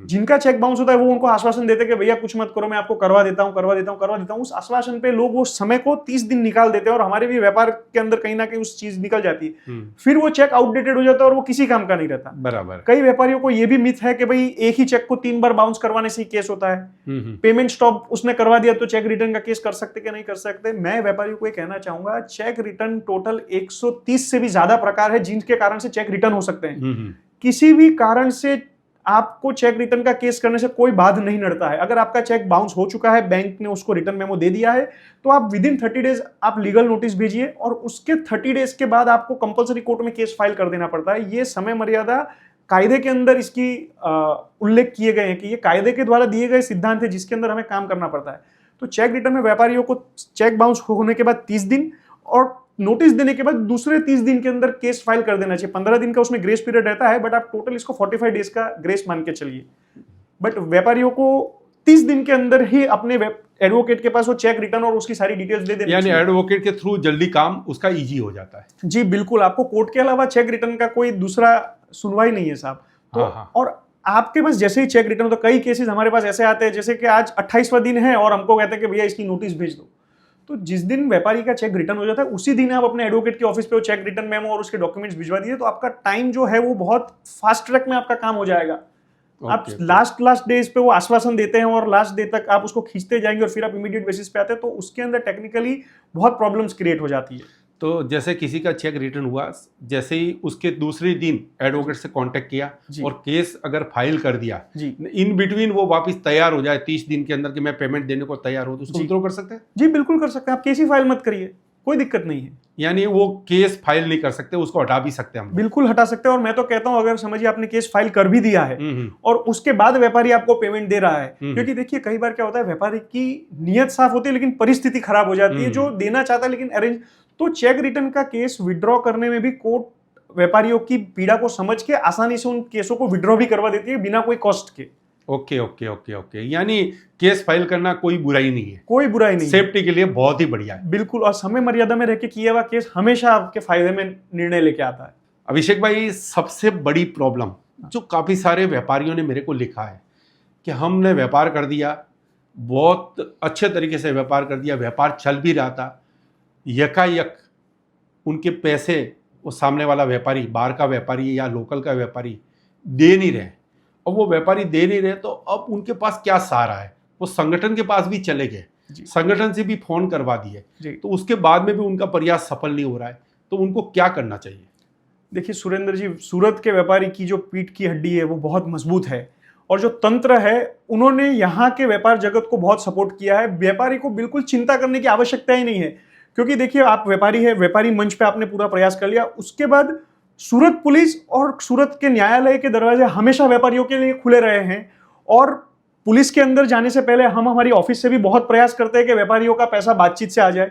जिनका चेक बाउंस होता है वो उनको आश्वासन देते हैं कि भैया कुछ मत करो, मैं आपको करवा देता हूँ। उस आश्वासन पे लोग वो समय को 30 दिन निकाल देते हैं और हमारे भी व्यापार के अंदर कहीं ना कहीं उस चीज निकल जाती है। फिर वो चेक आउटडेटेड हो जाता है और वो किसी काम का नहीं रहता। बराबर। कई व्यापारियों को ये भी मिथ है कि भाई एक ही चेक को 3 बार बाउंस करवाने से ही केस होता है, पेमेंट स्टॉप उसने करवा दिया तो चेक रिटर्न का केस कर सकते कि नहीं कर सकते। मैं व्यापारियों को ये कहना चाहूंगा, चेक रिटर्न टोटल 130 से भी ज्यादा प्रकार है जिनके कारण से चेक रिटर्न हो सकते हैं। किसी भी कारण से आपको चेक रिटर्न का केस करने से कोई बाध नहीं नड़ता है। अगर आपका चेक बाउंस हो चुका है, बैंक ने उसको रिटर्न मेमो दे दिया है, तो आप विदिन 30 डेज आप लीगल नोटिस भेजिए और उसके 30 डेज के बाद आपको कंपलसरी कोर्ट में केस फाइल कर देना पड़ता है। ये समय मर्यादा कायदे के अंदर इसकी उल्लेख किए गए हैं कि ये कायदे के द्वारा दिए गए सिद्धांत है जिसके अंदर हमें काम करना पड़ता है। तो चेक रिटर्न में व्यापारियों को चेक बाउंस होने के बाद 30 दिन और नोटिस देने के बाद दूसरे 30 दिन के अंदर केस फाइल कर देना चाहिए। 15 दिन का उसमें ग्रेस पीरियड रहता है, बट आप टोटल इसको 45 डेज का ग्रेस मान के चलिए। बट व्यापारियों को 30 दिन के अंदर ही अपने एडवोकेट के पास वो चेक रिटर्न और उसकी सारी डिटेल्स दे देनी, यानी एडवोकेट के थ्रू जल्दी काम उसका इजी हो जाता है। जी बिल्कुल, आपको कोर्ट के अलावा चेक रिटर्न का कोई दूसरा सुनवाई नहीं है साहब। तो और आपके पास जैसे ही चेक रिटर्न हो तो कई केसेस हमारे पास ऐसे आते हैं जैसे कि आज 28वां दिन है और हमको कहते हैं कि भैया इसकी नोटिस भेज दो। तो जिस दिन व्यापारी का चेक रिटर्न हो जाता है उसी दिन आप अपने एडवोकेट के ऑफिस पे वो चेक रिटर्न मेमो और उसके डॉक्यूमेंट्स भिजवा दिए, तो आपका टाइम जो है वो बहुत फास्ट ट्रैक में आपका काम हो जाएगा। आप लास्ट डेज पे वो आश्वासन देते हैं और लास्ट डे तक आप उसको खींचते जाएंगे और फिर आप इमीडिएट बेसिस पे आते हैं, तो उसके अंदर टेक्निकली बहुत प्रॉब्लम्स क्रिएट हो जाती है। तो जैसे किसी का चेक रिटर्न हुआ, जैसे ही उसके दूसरे दिन एडवोकेट से कांटेक्ट किया और केस अगर फाइल कर दिया, इन बिटवीन वो वापस तैयार हो जाए 30 दिन के अंदर कि मैं पेमेंट देने को तैयार हूं, तो उसको विथड्रॉ कर सकते हैं? जी बिल्कुल कर सकते हैं, आप केस ही फाइल मत करिए, कोई दिक्कत नहीं है। यानी वो केस फाइल नहीं कर सकते, उसको हटा भी सकते हैं हम? बिल्कुल हटा सकते हैं। और मैं तो कहता हूं अगर समझिए आपने केस फाइल कर भी दिया है और उसके बाद व्यापारी आपको पेमेंट दे रहा है, क्योंकि देखिए कई बार क्या होता है व्यापारी की नीयत साफ होती है लेकिन परिस्थिति खराब हो जाती है, जो देना चाहता है लेकिन अरेंज, तो चेक रिटर्न का केस विड्रॉ करने में भी कोर्ट व्यापारियों की पीड़ा को समझ के आसानी से उन केसों को विड्रॉ भी करवा देती है बिना कोई कॉस्ट के। ओके। यानी केस फाइल करना कोई बुराई नहीं है, कोई बुराई नहीं, सेफ्टी के लिए बहुत ही बढ़िया है। बिल्कुल, और समय मर्यादा में रह के किया हुआ केस हमेशा आपके फायदे में निर्णय लेके आता है। अभिषेक भाई, सबसे बड़ी प्रॉब्लम जो काफी सारे व्यापारियों ने मेरे को लिखा है कि हमने व्यापार कर दिया, बहुत अच्छे तरीके से व्यापार कर दिया, व्यापार चल भी रहा था, यकायक उनके पैसे वो सामने वाला व्यापारी, बाहर का व्यापारी या लोकल का व्यापारी दे नहीं रहे। और वो व्यापारी दे नहीं रहे तो अब उनके पास क्या सहारा है? वो संगठन के पास भी चले गए, संगठन से भी फोन करवा दिए, तो उसके बाद में भी उनका प्रयास सफल नहीं हो रहा है, तो उनको क्या करना चाहिए? देखिए सुरेंद्र जी, सूरत के व्यापारी की जो पीठ की हड्डी है वो बहुत मजबूत है और जो तंत्र है उन्होंने यहाँ के व्यापार जगत को बहुत सपोर्ट किया है। व्यापारी को बिल्कुल चिंता करने की आवश्यकता ही नहीं है, क्योंकि देखिए आप व्यापारी है, व्यापारी मंच पे आपने पूरा प्रयास कर लिया, उसके बाद सूरत पुलिस और सूरत के न्यायालय के दरवाजे हमेशा व्यापारियों के लिए खुले रहे हैं। और पुलिस के अंदर जाने से पहले हम हमारी ऑफिस से भी बहुत प्रयास करते हैं कि व्यापारियों का पैसा बातचीत से आ जाए।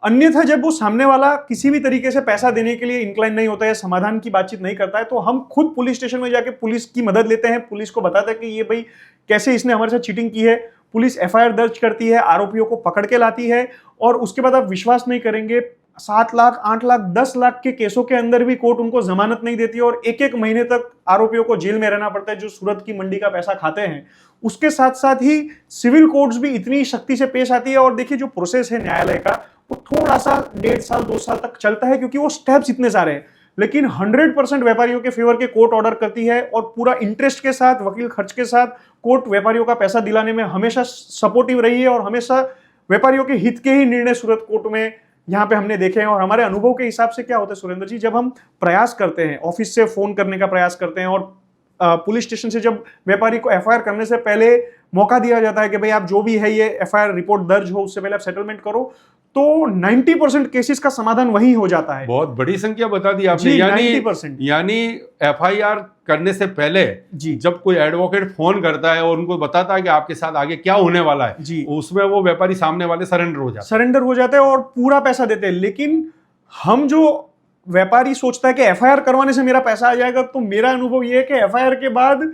अन्यथा जब वो सामने वाला किसी भी तरीके से पैसा देने के लिए इंक्लाइन नहीं होता है, समाधान की बातचीत नहीं करता है, तो हम खुद पुलिस स्टेशन में जाके पुलिस की मदद लेते हैं, पुलिस को बताते हैं कि ये भाई कैसे इसने हमारे साथ चीटिंग की है। पुलिस एफआईआर दर्ज करती है, आरोपियों को पकड़ के लाती है और उसके बाद आप विश्वास नहीं करेंगे, 7 लाख, 8 लाख, 10 लाख के केसों के अंदर भी कोर्ट उनको जमानत नहीं देती और एक एक महीने तक आरोपियों को जेल में रहना पड़ता है जो सूरत की मंडी का पैसा खाते हैं। उसके साथ साथ ही सिविल कोर्ट्स भी इतनी शक्ति से पेश आती है और देखिए जो प्रोसेस है न्यायालय का वो थोड़ा सा 1.5 साल 2 साल तक चलता है क्योंकि वो स्टेप्स इतने सारे हैं, लेकिन 100% व्यापारियों के फेवर के कोर्ट ऑर्डर करती है और पूरा इंटरेस्ट के साथ, वकील खर्च के साथ कोर्ट व्यापारियों का पैसा दिलाने में हमेशा सपोर्टिव रही है और हमेशा व्यापारियों के हित के ही निर्णय सूरत कोर्ट में यहाँ पे हमने देखे हैं। और हमारे अनुभव के हिसाब से क्या होता है सुरेंद्र जी, जब हम प्रयास करते हैं, ऑफिस से फोन करने का प्रयास करते हैं और पुलिस स्टेशन से जब व्यापारी को एफआईआर करने से पहले मौका दिया जाता है कि भाई आप जो भी है ये एफआईआर रिपोर्ट दर्ज हो उससे पहले आप सेटलमेंट करो, तो 90% केसेस का समाधान वही हो जाता है। बहुत बड़ी संख्या बता दी आपने। जी, यानी 90%। यानी एफआईआर करने से पहले जी, जब कोई एडवोकेट फोन करता है और उनको बताता है कि आपके साथ आगे क्या होने वाला है, जी, उसमें वो व्यापारी सामने वाले सरेंडर हो जाते हैं और पूरा पैसा देते हैं। लेकिन हम जो व्यापारी सोचता है कि एफआईआर करवाने से मेरा पैसा आ जाएगा, तो मेरा अनुभव ये है कि एफआईआर के बाद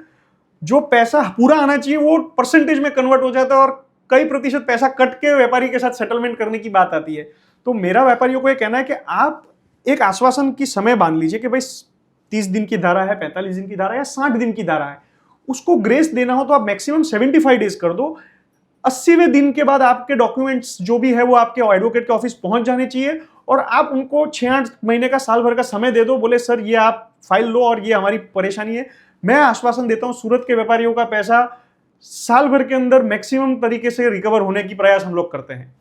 जो पैसा पूरा आना चाहिए वो परसेंटेज में कन्वर्ट हो जाता है और कई प्रतिशत पैसा कट के व्यापारी के साथ सेटलमेंट करने की बात आती है। तो मेरा व्यापारियों को ये कहना है कि आप एक आश्वासन की समय बांध लीजिए कि भाई 30 दिन की धारा है, 45 दिन की धारा है या 60 दिन की धारा है, उसको ग्रेस देना हो तो आप मैक्सिमम 75 डेज कर दो। 80वें दिन के बाद आपके डॉक्यूमेंट्स जो भी है वो आपके एडवोकेट के ऑफिस पहुंच जाने चाहिए और आप उनको 6-8 महीने का, साल भर का समय दे दो। बोले सर ये आप फाइल लो और ये हमारी परेशानी है। मैं आश्वासन देता हूं सूरत के व्यापारियों का पैसा साल भर के अंदर मैक्सिमम तरीके से रिकवर होने की प्रयास हम लोग करते हैं।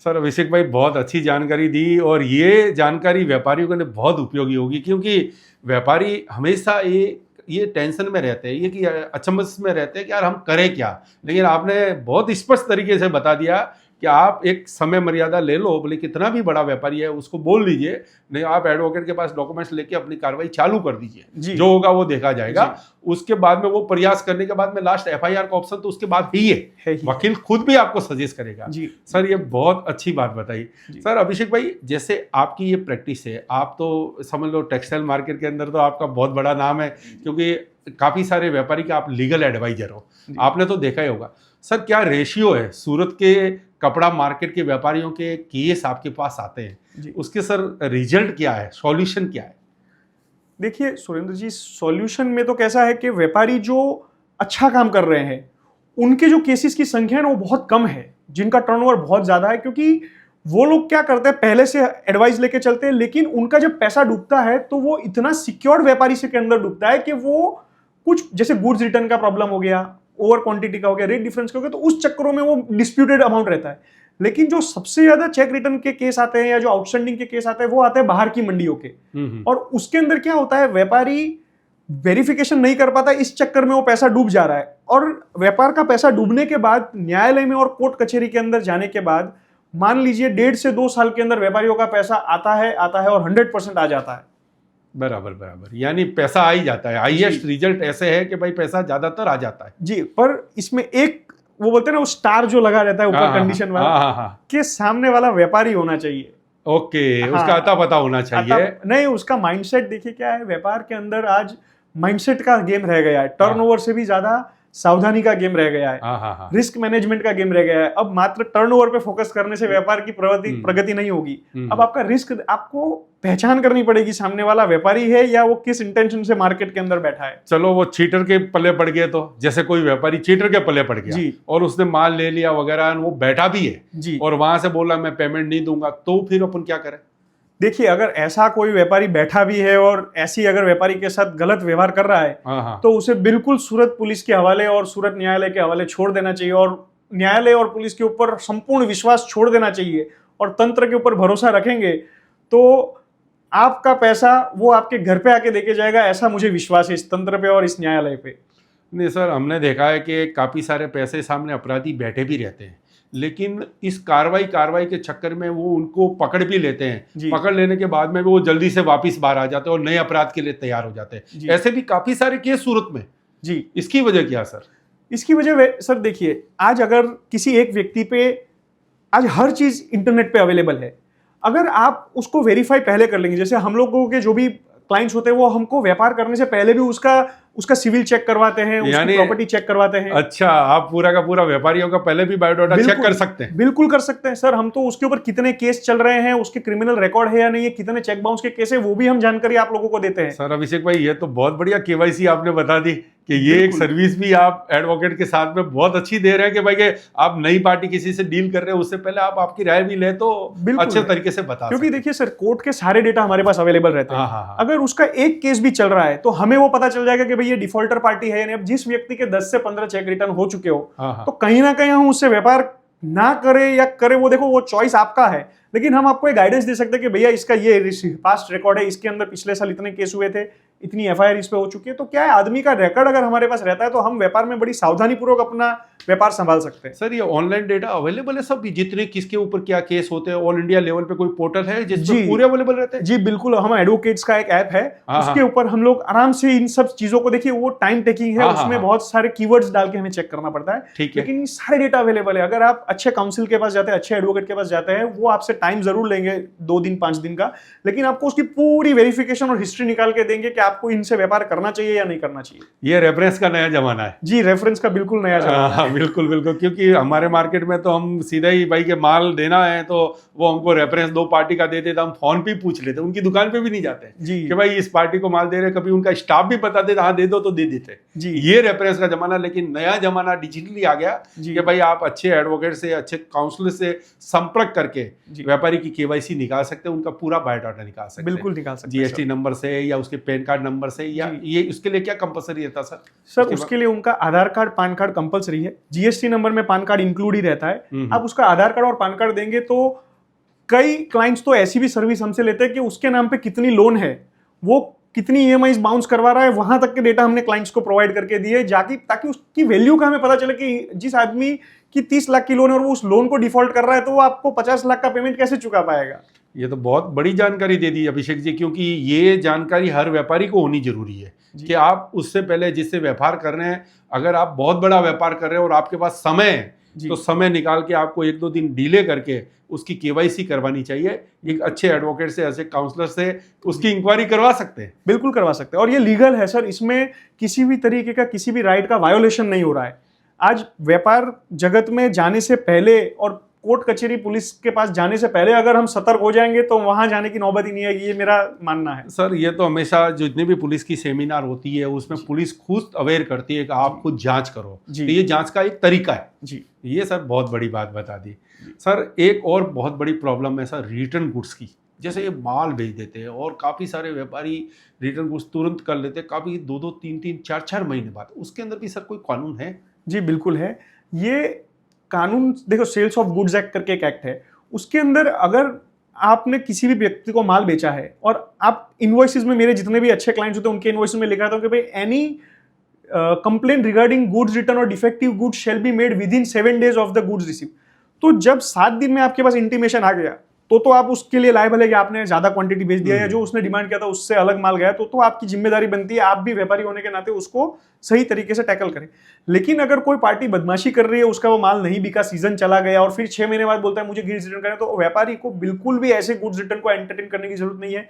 सर अभिषेक भाई बहुत अच्छी जानकारी दी और ये जानकारी व्यापारियों के लिए बहुत उपयोगी होगी, क्योंकि व्यापारी हमेशा ये टेंशन में रहते हैं, ये कि अचंभव में रहते हैं कि यार हम करें क्या। लेकिन आपने बहुत स्पष्ट तरीके से बता दिया कि आप एक समय मर्यादा ले लो, बोले कितना भी बड़ा व्यापारी है उसको बोल दीजिए, नहीं आप एडवोकेट के पास डॉक्यूमेंट्स लेके अपनी कार्रवाई चालू कर दीजिए, जो होगा वो देखा जाएगा। उसके बाद में वो प्रयास करने के बाद में लास्ट एफआईआर का ऑप्शन तो उसके बाद ही है वकील खुद भी आपको सजेस्ट करेगा। सर ये बहुत अच्छी बात बताई। सर अभिषेक भाई जैसे आपकी ये प्रैक्टिस है, आप तो समझ लो टेक्सटाइल मार्केट के अंदर तो आपका बहुत बड़ा नाम है, क्योंकि काफ़ी सारे व्यापारी के आप लीगल एडवाइजर हो, आपने तो देखा ही होगा। सर क्या रेशियो है सूरत के कपड़ा मार्केट के व्यापारियों के केस आपके पास आते हैं, उसके सर रिजल्ट क्या है, सॉल्यूशन क्या है? देखिए सुरेंद्र जी, सॉल्यूशन में तो कैसा है कि व्यापारी जो अच्छा काम कर रहे हैं उनके जो केसेस की संख्या है ना वो बहुत कम है, जिनका टर्नओवर बहुत ज्यादा है, क्योंकि वो लोग क्या करते हैं पहले से एडवाइस लेके चलते हैं, लेकिन उनका जब पैसा डूबता है तो वो इतना सिक्योर्ड व्यापारी से के अंदर डूबता है कि वो कुछ जैसे गुड्स रिटर्न का प्रॉब्लम हो गया, ओवर क्वांटिटी का हो गया, रेट डिफरेंस का हो गया, तो उस चक्करों में वो डिस्प्यूटेड अमाउंट रहता है। लेकिन जो सबसे ज्यादा चेक रिटर्न के केस आते हैं या जो आउटस्टैंडिंग के केस आते हैं वो आते हैं बाहर की मंडियों के, और उसके अंदर क्या होता है व्यापारी वेरिफिकेशन नहीं कर पाता, इस चक्कर में वो पैसा डूब जा रहा है। और व्यापार का पैसा डूबने के बाद न्यायालय में और कोर्ट कचहरी के अंदर जाने के बाद मान लीजिए 1.5 से 2 साल के अंदर व्यापारियों का पैसा आता है और 100% आ जाता है। बराबर, यानी पैसा आ ही जाता है। हाईएस्ट रिजल्ट ऐसे है कि भाई पैसा ज्यादातर आ जाता है जी। पर इसमें एक वो बोलते हैं ना वो स्टार जो लगा रहता है ऊपर कंडीशन वाला, कि सामने वाला व्यापारी होना चाहिए। ओके, उसका अता पता होना चाहिए। नहीं, उसका माइंडसेट देखिए क्या है, व्यापार के अंदर आज माइंडसेट का गेम रह गया है, टर्नओवर से भी ज्यादा सावधानी का गेम रह गया है, रिस्क मैनेजमेंट का गेम रह गया है। अब मात्र टर्नओवर पे फोकस करने से व्यापार की प्रगति नहीं होगी। अब आपका रिस्क, आपको पहचान करनी पड़ेगी सामने वाला व्यापारी है या वो किस इंटेंशन से मार्केट के अंदर बैठा है। चलो वो चीटर के पल्ले पड़ गए, तो जैसे कोई व्यापारी चीटर के पल्ले पड़ गया और उसने माल ले लिया वगैरह, वो बैठा भी है और वहां से बोला मैं पेमेंट नहीं दूंगा, तो फिर अपन क्या करें? देखिए अगर ऐसा कोई व्यापारी बैठा भी है और ऐसी अगर व्यापारी के साथ गलत व्यवहार कर रहा है तो उसे बिल्कुल सूरत पुलिस के हवाले और सूरत न्यायालय के हवाले छोड़ देना चाहिए, और न्यायालय और पुलिस के ऊपर संपूर्ण विश्वास छोड़ देना चाहिए और तंत्र के ऊपर भरोसा रखेंगे तो आपका पैसा वो आपके घर पे आके देके जाएगा, ऐसा मुझे विश्वास है इस तंत्र पे और इस न्यायालय पे। नहीं सर, हमने देखा है कि काफ़ी सारे पैसे सामने अपराधी बैठे भी रहते हैं, लेकिन इस कार्रवाई के चक्कर में वो उनको पकड़ भी लेते हैं। पकड़ लेने के बाद में वो जल्दी से वापस बाहर आ जाते हैं और नए अपराध के लिए तैयार हो जाते हैं। ऐसे भी काफ़ी सारे केस सूरत में। जी, इसकी वजह क्या सर? इसकी वजह सर देखिए, आज अगर किसी एक व्यक्ति पे आज हर चीज़ इंटरनेट पे अवेलेबल है, अगर आप उसको वेरीफाई पहले कर लेंगे, जैसे हम लोगों के जो भी क्लाइंट्स होते हैं वो हमको व्यापार करने से पहले भी उसका उसका सिविल चेक करवाते हैं, उसकी प्रॉपर्टी चेक करवाते हैं। अच्छा, आप पूरा का पूरा व्यापारियों का पहले भी बायोडाटा चेक कर सकते हैं? बिल्कुल कर सकते हैं सर। हम तो उसके ऊपर कितने केस चल रहे हैं, उसके क्रिमिनल रिकॉर्ड है या नहीं है, कितने चेक बाउंस के केस है, वो भी हम जानकारी आप लोगों को देते हैं। सर अभिषेक भाई, ये तो बहुत बढ़िया केवाईसी आपने बता दी कि ये एक सर्विस भी आप एडवोकेट के साथ में बहुत अच्छी दे रहे हैं कि भाई के आप नई पार्टी किसी से डील कर रहे हैं, उससे पहले आप आपकी राय भी ले तो अच्छे तरीके से बता, क्योंकि देखिए सर, कोर्ट के सारे डेटा हमारे पास अवेलेबल रहते हैं। हाँ। अगर उसका एक केस भी चल रहा है तो हमें वो पता चल जाएगा कि भाई ये डिफॉल्टर पार्टी है। यानी अब जिस व्यक्ति के 10 से 15 चेक रिटर्न हो चुके हो, तो कहीं ना कहीं हम उससे व्यापार ना करें या करें, वो देखो, वो चॉइस आपका है। लेकिन हम आपको एक गाइडेंस दे सकते हैं कि भैया इसका ये पास्ट रिकॉर्ड है, इसके अंदर पिछले साल इतने केस हुए थे, इतनी एफआईआर इस पे हो चुकी है। तो क्या है, आदमी का रिकॉर्ड अगर हमारे पास रहता है तो हम व्यापार में बड़ी सावधानी पूर्वक अपना व्यापार संभाल सकते हैं। सर ये ऑनलाइन डेटा अवेलेबल है सब, जितने किसके ऊपर क्या केस होते हैं, ऑल इंडिया लेवल पे कोई पोर्टल है जिसमें पूरे अवेलेबल रहते हैं? जी बिल्कुल, हम एडवोकेट्स का एक ऐप है, उसके ऊपर हम लोग आराम से इन सब चीजों को, देखिए वो टाइम टेकिंग है, उसमें बहुत सारे कीवर्ड्स डाल के हमें चेक करना पड़ता है, लेकिन सारे डेटा अवेलेबल है। अगर आप अच्छे काउंसिल के पास जाते हैं, अच्छे एडवोकेट के पास जाते हैं, वो आपसे टाइम जरूर लेंगे 2 दिन 5 दिन का, लेकिन आपको उसकी पूरी वेरिफिकेशन और हिस्ट्री निकाल के देंगे कि आपको इनसे व्यापार करना चाहिए या नहीं करना चाहिए। ये रेफरेंस का नया जमाना है। जी, रेफरेंस का बिल्कुल नया जमाना है। बिल्कुल बिल्कुल, क्योंकि हमारे मार्केट में तो हम सीधा ही भाई के माल देना है तो वो हमको रेफरेंस 2 पार्टी का देते, तो हम फोन पे पूछ लेते, उनकी दुकान पे भी नहीं जाते जी कि भाई इस पार्टी को माल दे रहे। कभी उनका स्टाफ भी बता देता, हाँ दे दो, तो दे देते जी। ये रेफरेंस का जमाना। लेकिन नया जमाना डिजिटली आ गया कि भाई आप अच्छे एडवोकेट से, अच्छे काउंसलर से संपर्क करके व्यापारी की केवाईसी निकाल सकते हैं, उनका पूरा बायोडाटा निकाल सकते हैं। बिल्कुल निकाल सकते हैं, जीएसटी नंबर से या उसके पैन कार्ड नंबर से, या ये उसके लिए क्या कंपलसरी रहता सर? सर उसके लिए उनका आधार कार्ड, पैन कार्ड कंपलसरी है। जीएसटी नंबर में पैन कार्ड इंक्लूड ही रहता है। आप उसका आधार कार्ड और पैन कार्ड देंगे तो कई क्लाइंट्स तो ऐसी भी सर्विस हमसे लेते हैं कि उसके नाम पे कितनी लोन है, वो कितनी ईएमआई बाउंस करवा रहा है, वहां तक के डेटा हमने क्लाइंट्स को प्रोवाइड करके दिए, ताकि उसकी वैल्यू का हमें पता चले कि जिस आदमी की 30 लाख की लोन है और वो उस लोन को डिफॉल्ट कर रहा है, तो वो आपको 50 लाख का पेमेंट कैसे चुका पाएगा। ये तो बहुत बड़ी जानकारी दे दी अभिषेक जी, क्योंकि ये जानकारी हर व्यापारी को होनी जरूरी है कि आप उससे पहले जिससे व्यापार कर रहे हैं, अगर आप बहुत बड़ा व्यापार कर रहे हैं और आपके पास समय है, तो समय निकाल के आपको 1-2 दिन डिले करके उसकी केवाईसी करवानी चाहिए। एक अच्छे एडवोकेट से, ऐसे काउंसलर से उसकी इंक्वायरी करवा सकते हैं। बिल्कुल करवा सकते हैं, और ये लीगल है सर। इसमें किसी भी तरीके का, किसी भी राइट का वायोलेशन नहीं हो रहा है। आज व्यापार जगत में जाने से पहले और कोर्ट कचहरी पुलिस के पास जाने से पहले अगर हम सतर्क हो जाएंगे तो वहां जाने की नौबत ही नहीं आएगी, ये मेरा मानना है। सर ये तो हमेशा जितनी भी पुलिस की सेमिनार होती है उसमें पुलिस खुद अवेयर करती है कि आप खुद जांच करो, तो ये जांच का एक तरीका है जी। ये सर बहुत बड़ी बात बता दी। सर एक और बहुत बड़ी प्रॉब्लम है सर रिटर्न गुड्स की। जैसे ये माल भेज देते हैं और काफ़ी सारे व्यापारी रिटर्न गुड्स तुरंत कर लेते हैं, काफ़ी 2-2, 3-3, 4-4 महीने बाद। उसके अंदर भी सर कोई कानून है? जी बिल्कुल है। ये कानून देखो, सेल्स ऑफ गुड्स एक्ट करके एक एक्ट है, उसके अंदर अगर आपने किसी भी व्यक्ति को माल बेचा है और आप इनवॉइसेस में, मेरे जितने भी अच्छे क्लाइंट्स होते हैं उनके इनवॉइसेस में लिखा था कि भाई any complaint regarding goods return और defective goods shall be made within 7 days of the goods receive. तो जब 7 दिन में आपके पास इंटीमेशन आ गया तो आप उसके लिए लायबल है कि आपने ज्यादा क्वांटिटी भेज दिया या जो उसने डिमांड किया था उससे अलग माल गया, तो आपकी जिम्मेदारी बनती है, आप भी व्यापारी होने के नाते उसको सही तरीके से टैकल करें। लेकिन अगर कोई पार्टी बदमाशी कर रही है, उसका वो माल नहीं बिका, सीजन चला गया और फिर 6 महीने बाद बोलता है मुझे गुड्स रिटर्न करें, तो व्यापारी को बिल्कुल भी ऐसे गुड्स रिटर्न को एंटरटेन करने की जरूरत नहीं है।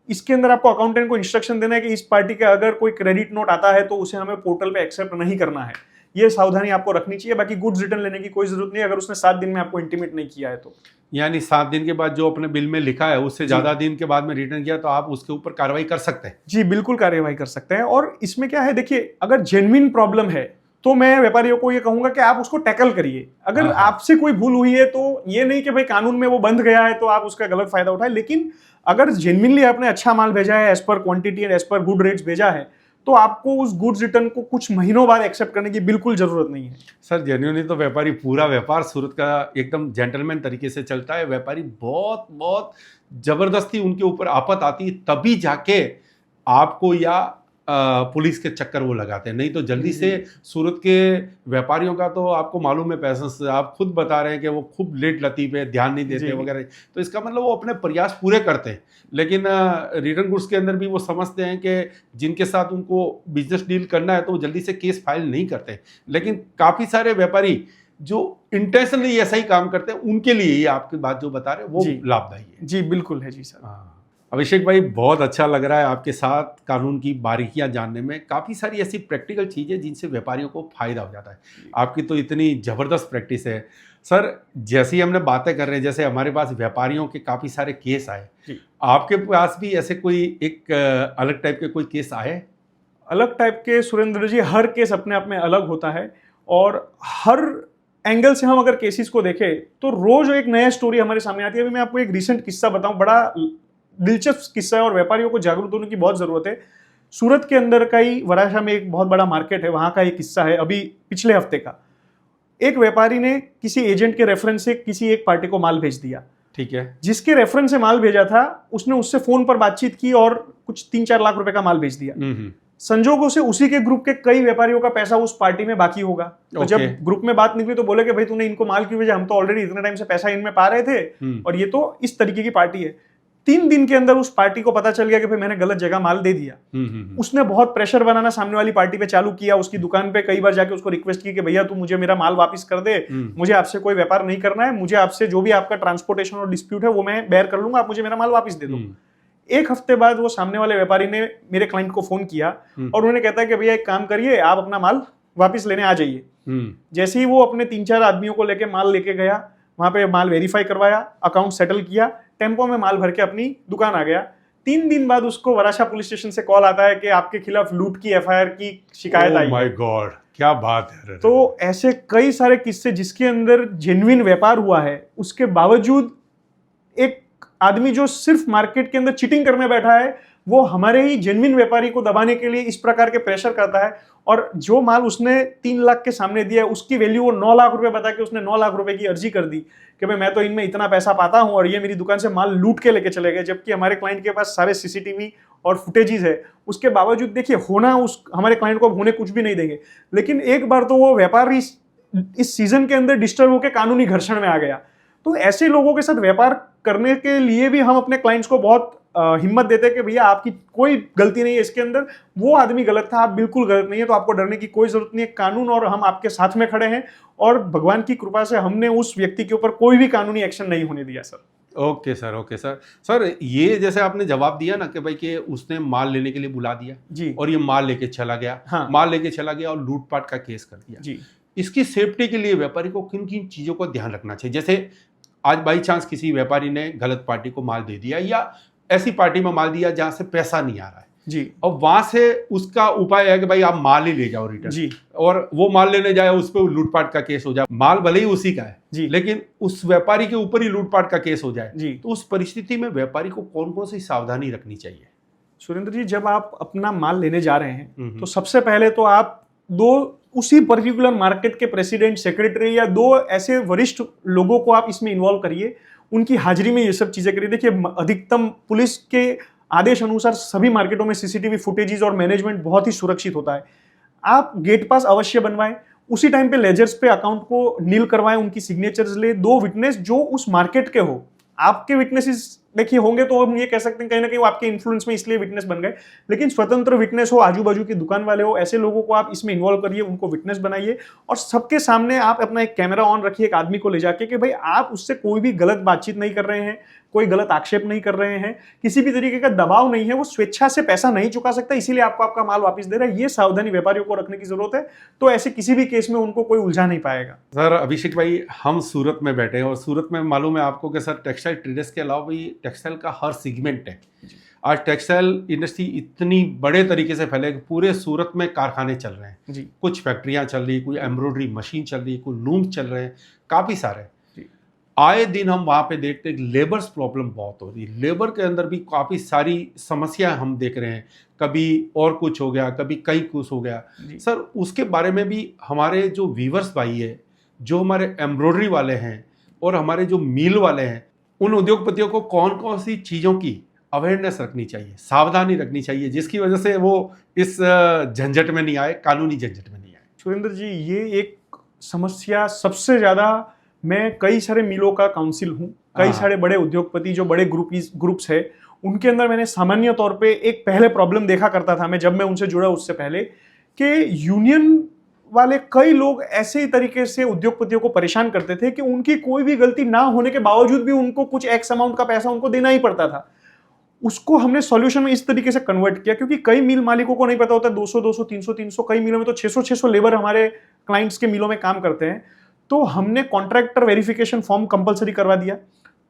इसके अंदर आपको अकाउंटेंट को इंस्ट्रक्शन देना है कि इस पार्टी का अगर कोई क्रेडिट नोट आता है तो उसे हमें पोर्टल पे एक्सेप्ट नहीं करना है। ये सावधानी आपको रखनी चाहिए। बाकी गुड्स रिटर्न लेने की कोई जरूरत नहीं अगर उसने 7 दिन में आपको इंटीमेट नहीं किया है तो। यानी 7 दिन के बाद जो अपने बिल में लिखा है उससे ज्यादा दिन के बाद में रिटर्न किया तो आप उसके ऊपर कार्रवाई कर सकते हैं? जी बिल्कुल कार्रवाई कर सकते हैं। और इसमें क्या है, देखिए अगर जेन्युइन प्रॉब्लम है तो मैं व्यापारियों को ये कहूंगा कि आप उसको टैकल करिए। अगर आपसे कोई भूल हुई है तो ये नहीं कि भाई कानून में वो बंध गया है तो आप उसका गलत फायदा उठाए, लेकिन अगर जेन्युइनली आपने अच्छा माल भेजा है, as per quantity and as per good rates भेजा है, तो आपको उस गुड्स रिटर्न को कुछ महीनों बाद एक्सेप्ट करने की बिल्कुल जरूरत नहीं है। सर जेन्युइनली तो व्यापारी, पूरा व्यापार सूरत का एकदम जेंटलमैन तरीके से चलता है। व्यापारी बहुत बहुत जबरदस्ती उनके ऊपर आफत आती है तभी जाके आपको या पुलिस के चक्कर वो लगाते हैं, नहीं तो जल्दी से सूरत के व्यापारियों का तो आपको मालूम है पैसा, आप खुद बता रहे हैं कि वो खूब लेट लतीफ है, ध्यान नहीं देते वगैरह। तो इसका मतलब वो अपने प्रयास पूरे करते हैं, लेकिन रिटर्न गुड्स के अंदर भी वो समझते हैं कि जिनके साथ उनको बिजनेस डील करना है तो वो जल्दी से केस फाइल नहीं करते। लेकिन काफ़ी सारे व्यापारी जो इंटेंशनली ऐसा ही काम करते हैं, उनके लिए ये आपकी बात जो बता रहे हैं वो लाभदायी है। जी बिल्कुल है जी सर। हाँ, अभिषेक भाई, बहुत अच्छा लग रहा है आपके साथ कानून की बारीकियां जानने में। काफ़ी सारी ऐसी प्रैक्टिकल चीज़ें जिनसे व्यापारियों को फ़ायदा हो जाता है। आपकी तो इतनी ज़बरदस्त प्रैक्टिस है सर। जैसे ही हमने बातें कर रहे हैं, जैसे हमारे पास व्यापारियों के काफ़ी सारे केस आए, आपके पास भी ऐसे कोई एक अलग टाइप के कोई केस आए? अलग टाइप के सुरेंद्र जी, हर केस अपने आप में अलग होता है और हर एंगल से हम अगर केसेस को देखें तो रोज एक नया स्टोरी हमारे सामने आती है। अभी मैं आपको एक रिसेंट किस्सा बताऊं, बड़ा दिलचस्प किस्सा है और व्यापारियों को जागरूक होने की बहुत जरूरत है। सूरत के अंदर का ही वराछा में एक बहुत बड़ा मार्केट है, वहां का एक किस्सा है अभी पिछले हफ्ते का। एक व्यापारी ने किसी एजेंट के रेफरेंस से किसी एक पार्टी को माल भेज दिया। ठीक है। जिसके रेफरेंस से माल भेजा था उसने उससे फोन पर बातचीत की और कुछ 3-4 लाख रुपए का माल भेज दिया। संजोगों से उसी के ग्रुप के कई व्यापारियों का पैसा उस पार्टी में बाकी होगा। तो जब ग्रुप में बात निकली तो बोले कि भाई तूने इनको माल क्यों भेजा, हम तो ऑलरेडी इतने टाइम से पैसा इनमें पा रहे थे और ये तो इस तरीके की पार्टी है। 3 दिन के अंदर उस पार्टी को पता चल गया कि भाई मैंने गलत जगह माल दे दिया। उसने बहुत प्रेशर बनाना सामने वाली पार्टी पे चालू किया। उसकी दुकान पे कई बार जाके उसको रिक्वेस्ट की कि भैया तू मुझे मेरा माल वापस कर दे, मुझे आपसे कोई व्यापार नहीं करना है, मुझे आपसे जो भी आपका ट्रांसपोर्टेशन और डिस्प्यूट है वो मैं बेयर कर लूंगा, आप मुझे मेरा माल वापस दे दो। एक हफ्ते बाद वो सामने वाले व्यापारी ने मेरे क्लाइंट को फोन किया और उन्होंने कहता है कि भैया एक काम करिए, आप अपना माल वापस लेने आ जाइए। जैसे ही वो अपने 3-4 आदमियों को लेके माल लेके गया, वहां पे माल वेरीफाई करवाया, अकाउंट सेटल किया, टेम्पो में माल भर के अपनी दुकान आ गया। 3 दिन बाद उसको वराछा पुलिस स्टेशन से कॉल आता है कि आपके खिलाफ लूट की एफआईआर की शिकायत आई। माय गॉड, क्या बात है। तो ऐसे कई सारे किस्से जिसके अंदर जेन्युइन व्यापार हुआ है, उसके बावजूद एक आदमी जो सिर्फ मार्केट के अंदर चीटिंग करने बैठा है, वो हमारे ही जेन्युइन व्यापारी को दबाने के लिए इस प्रकार के प्रेशर करता है। और जो माल उसने 3 लाख के सामने दिया है उसकी वैल्यू वो 9 लाख रुपए बता के उसने 9 लाख रुपए की अर्जी कर दी कि भाई मैं तो इनमें इतना पैसा पाता हूं और ये मेरी दुकान से माल लूट के लेके चले गए। जबकि हमारे क्लाइंट के पास सारे सीसीटीवी और फुटेजेस है। उसके बावजूद देखिए होना उस हमारे क्लाइंट को होने कुछ भी नहीं देंगे, लेकिन एक बार तो वो व्यापारी इस सीजन के अंदर डिस्टर्ब होकर कानूनी घर्षण में आ गया। तो ऐसे लोगों के साथ व्यापार करने के लिए भी हम अपने क्लाइंट्स को बहुत हिम्मत देते हैं कि भैया आपकी कोई गलती नहीं है इसके अंदर, वो आदमी गलत था, आप बिल्कुल गलत नहीं है, तो आपको डरने की कोई जरूरत नहीं है। कानून और हम आपके साथ में खड़े हैं और भगवान की कृपा से हमने उस व्यक्ति के ऊपर कोई भी कानूनी एक्शन नहीं होने दिया sir. Okay sir, okay sir. Sir ये जैसे आपने जवाब दिया ना कि भाई कि उसने माल लेने के लिए बुला दिया जी, और ये माल लेके चला गया। हाँ। माल लेके चला गया और लूटपाट का केस कर दिया जी। इसकी सेफ्टी के लिए व्यापारी को किन किन चीजों का ध्यान रखना चाहिए? जैसे आज बाई चांस किसी व्यापारी ने गलत पार्टी को माल दे दिया या ऐसी पार्टी में माल दिया जहां से पैसा नहीं आ रहा है जी, और वहां से उसका उपाय है कि भाई आप माल ही ले जाओ रिटर्न जी, और वो माल लेने जाए उस पर लूटपाट का केस हो जाए। माल भले ही उसी का है जी, लेकिन उस व्यापारी के ऊपर ही लूटपाट का केस हो जाए जी, तो उस परिस्थिति में व्यापारी को कौन कौन सी सावधानी रखनी चाहिए? सुरेंद्र जी, जब आप अपना माल लेने जा रहे हैं तो सबसे पहले तो आप उसी पर्टिकुलर मार्केट के प्रेसिडेंट, सेक्रेटरी या 2 ऐसे वरिष्ठ लोगों को आप इसमें इन्वॉल्व करिए, उनकी हाजिरी में ये सब चीजें करिए। देखिए अधिकतम पुलिस के आदेश अनुसार सभी मार्केटों में सीसीटीवी फुटेजेस और मैनेजमेंट बहुत ही सुरक्षित होता है। आप गेट पास अवश्य बनवाएं, उसी टाइम पे लेजर्स पे अकाउंट को नील करवाएं, उनकी सिग्नेचर्स ले। 2 विटनेस जो उस मार्केट के हो, आपके विटनेसेस देखिए होंगे तो हम ये कह सकते हैं कहीं ना कहीं वो आपके इन्फ्लुएंस में इसलिए विटनेस बन गए, लेकिन स्वतंत्र विटनेस हो, आजू बाजू की दुकान वाले हो, ऐसे लोगों को आप इसमें इन्वॉल्व करिए, उनको विटनेस बनाइए और सबके सामने आप अपना एक कैमरा ऑन रखिए एक आदमी को ले जाके कि भाई आप उससे कोई भी गलत बातचीत नहीं कर रहे हैं, कोई गलत आक्षेप नहीं कर रहे हैं, किसी भी तरीके का दबाव नहीं है, वो स्वेच्छा से पैसा नहीं चुका सकता इसीलिए आपको आपका माल वापस दे रहा है। ये सावधानी व्यापारियों को रखने की जरूरत है, तो ऐसे किसी भी केस में उनको कोई उलझा नहीं पाएगा। सर अभिषेक भाई, हम सूरत में बैठे हैं और सूरत में मालूम है आपको कि सर टेक्सटाइल ट्रेडर्स के अलावा भी टेक्सटाइल का हर सेगमेंट है। आज टेक्सटाइल इंडस्ट्री इतनी बड़े तरीके से फैले कि पूरे सूरत में कारखाने चल रहे हैं जी। कुछ फैक्ट्रियां चल रही, कोई एम्ब्रॉयडरी मशीन चल रही, कोई लूम चल रहे हैं, काफ़ी सारे। आए दिन हम वहाँ पे देखते हैं लेबर्स प्रॉब्लम बहुत हो रही है। लेबर के अंदर भी काफ़ी सारी समस्याएं हम देख रहे हैं, कभी और कुछ हो गया, कभी कहीं कुछ हो गया। सर उसके बारे में भी हमारे जो वीवर्स भाई है, जो हमारे एम्ब्रॉयडरी वाले हैं और हमारे जो मिल वाले हैं, उन उद्योगपतियों को कौन कौन सी चीज़ों की अवेयरनेस रखनी चाहिए, सावधानी रखनी चाहिए, जिसकी वजह से वो इस झंझट में नहीं आए, कानूनी झंझट में नहीं आए? सुरेंद्र जी, ये एक समस्या सबसे ज़्यादा, मैं कई सारे मिलों का काउंसिल हूँ, कई सारे बड़े उद्योगपति जो बड़े ग्रुप्स है, उनके अंदर मैंने सामान्य तौर पे एक पहले प्रॉब्लम देखा करता था मैं जब मैं उनसे जुड़ा उससे पहले, कि यूनियन वाले कई लोग ऐसे ही तरीके से उद्योगपतियों को परेशान करते थे कि उनकी कोई भी गलती ना होने के बावजूद भी उनको कुछ एक्स अमाउंट का पैसा उनको देना ही पड़ता था। उसको हमने सॉल्यूशन में इस तरीके से कन्वर्ट किया, क्योंकि कई मिल मालिकों को नहीं पता होता 200 200 300 300, कई मिलों में तो 600 लेबर हमारे क्लाइंट्स के मिलों में काम करते हैं। तो हमने कॉन्ट्रैक्टर वेरिफिकेशन फॉर्म कंपलसरी करवा दिया।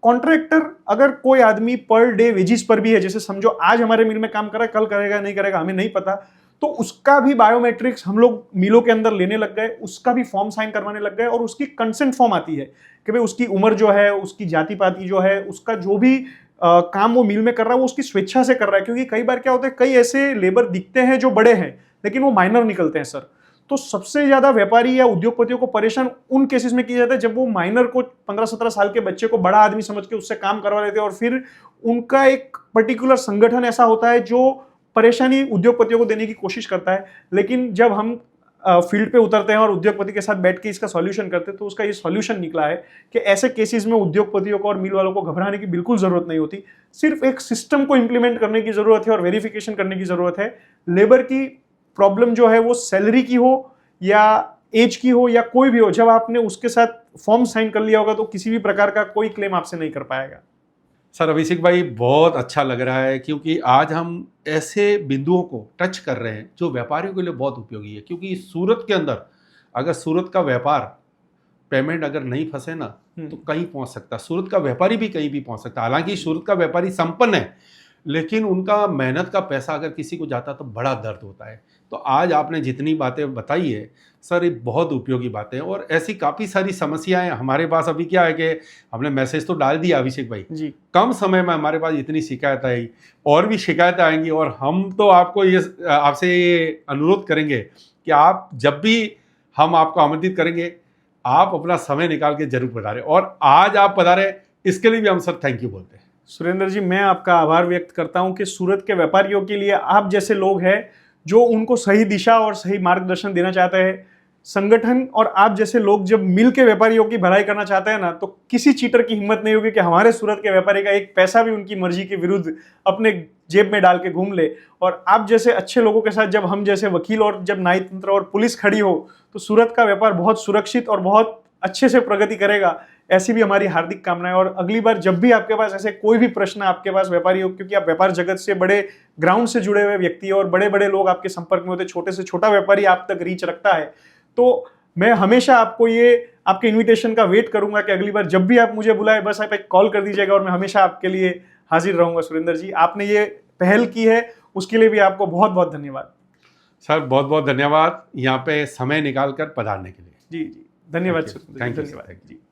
कॉन्ट्रैक्टर अगर कोई आदमी पर डे वेजिस पर भी है, जैसे समझो आज हमारे मिल में काम कर रहा है, कल करेगा नहीं करेगा हमें नहीं पता, तो उसका भी बायोमेट्रिक्स हम लोग मिलों के अंदर लेने लग गए, उसका भी फॉर्म साइन करवाने लग गए। और उसकी कंसेंट फॉर्म आती है कि भाई उसकी उम्र जो है, उसकी जाति पाति जो है, उसका जो भी काम वो मिल में कर रहा है वो उसकी स्वेच्छा से कर रहा है। क्योंकि कई बार क्या होता है, कई ऐसे लेबर दिखते हैं जो बड़े हैं लेकिन वो माइनर निकलते हैं सर। तो सबसे ज्यादा व्यापारी या उद्योगपतियों को परेशान उन केसेस में किया जाता है जब वो माइनर को 15-17 साल के बच्चे को बड़ा आदमी समझ के उससे काम करवा लेते हैं, और फिर उनका एक पर्टिकुलर संगठन ऐसा होता है जो परेशानी उद्योगपतियों को देने की कोशिश करता है। लेकिन जब हम फील्ड पे उतरते हैं और उद्योगपति के साथ बैठ के इसका सॉल्यूशन करते हैं, तो उसका ये सॉल्यूशन निकला है कि ऐसे केसेस में उद्योगपतियों को और मिल वालों को घबराने की बिल्कुल जरूरत नहीं होती। सिर्फ एक सिस्टम को इंप्लीमेंट करने की जरूरत है और वेरिफिकेशन करने की जरूरत है। लेबर की प्रॉब्लम जो है वो सैलरी की हो या एज की हो या कोई भी हो, जब आपने उसके साथ फॉर्म साइन कर लिया होगा तो किसी भी प्रकार का कोई क्लेम आपसे नहीं कर पाएगा। सर अभिषेक भाई बहुत अच्छा लग रहा है, क्योंकि आज हम ऐसे बिंदुओं को टच कर रहे हैं जो व्यापारियों के लिए बहुत उपयोगी है। क्योंकि सूरत के अंदर अगर सूरत का व्यापार पेमेंट अगर नहीं फंसे ना तो कहीं पहुंच सकता, सूरत का व्यापारी भी कहीं भी पहुंच सकता। हालांकि सूरत का व्यापारी संपन्न है, लेकिन उनका मेहनत का पैसा अगर किसी को जाता तो बड़ा दर्द होता है। तो आज आपने जितनी बातें बताई है सर, ये बहुत उपयोगी बातें हैं। और ऐसी काफ़ी सारी समस्याएं हमारे पास अभी क्या है कि हमने मैसेज तो डाल दिया अभिषेक भाई जी, कम समय में हमारे पास इतनी शिकायत आई, और भी शिकायतें आएंगी। और हम तो आपको ये आपसे ये अनुरोध करेंगे कि आप जब भी हम आपको आमंत्रित करेंगे, आप अपना समय निकाल के जरूर पधारें। और आज आप पधारे, इसके लिए भी हम सर थैंक यू बोलते हैं। सुरेंद्र जी, मैं आपका आभार व्यक्त करता हूं कि सूरत के व्यापारियों के लिए आप जैसे लोग हैं जो उनको सही दिशा और सही मार्गदर्शन देना चाहते हैं। संगठन और आप जैसे लोग जब मिल के व्यापारियों की भलाई करना चाहते हैं ना, तो किसी चीटर की हिम्मत नहीं होगी कि हमारे सूरत के व्यापारी का एक पैसा भी उनकी मर्जी के विरुद्ध अपने जेब में डाल के घूम ले। और आप जैसे अच्छे लोगों के साथ जब हम जैसे वकील और जब न्याय तंत्र और पुलिस खड़ी हो, तो सूरत का व्यापार बहुत सुरक्षित और बहुत अच्छे से प्रगति करेगा। ऐसी भी हमारी हार्दिक कामनाएं। और अगली बार जब भी आपके पास ऐसे कोई भी प्रश्न आपके पास व्यापारी हो, क्योंकि आप व्यापार जगत से बड़े ग्राउंड से जुड़े हुए व्यक्ति और बड़े बड़े लोग आपके संपर्क में होते, छोटे से छोटा व्यापारी आप तक रीच रखता है, तो मैं हमेशा आपको ये आपके इनविटेशन का वेट करूंगा कि अगली बार जब भी आप मुझे बुलाए बस आप एक कॉल कर दीजिएगा और मैं हमेशा आपके लिए हाजिर रहूंगा। सुरेंद्र जी, आपने ये पहल की है उसके लिए भी आपको बहुत बहुत धन्यवाद। सर बहुत बहुत धन्यवाद यहाँ पे समय निकाल कर पधारने के लिए। जी जी, धन्यवाद सुरेंद्र जी, थैंक यू धन्यवाद जी।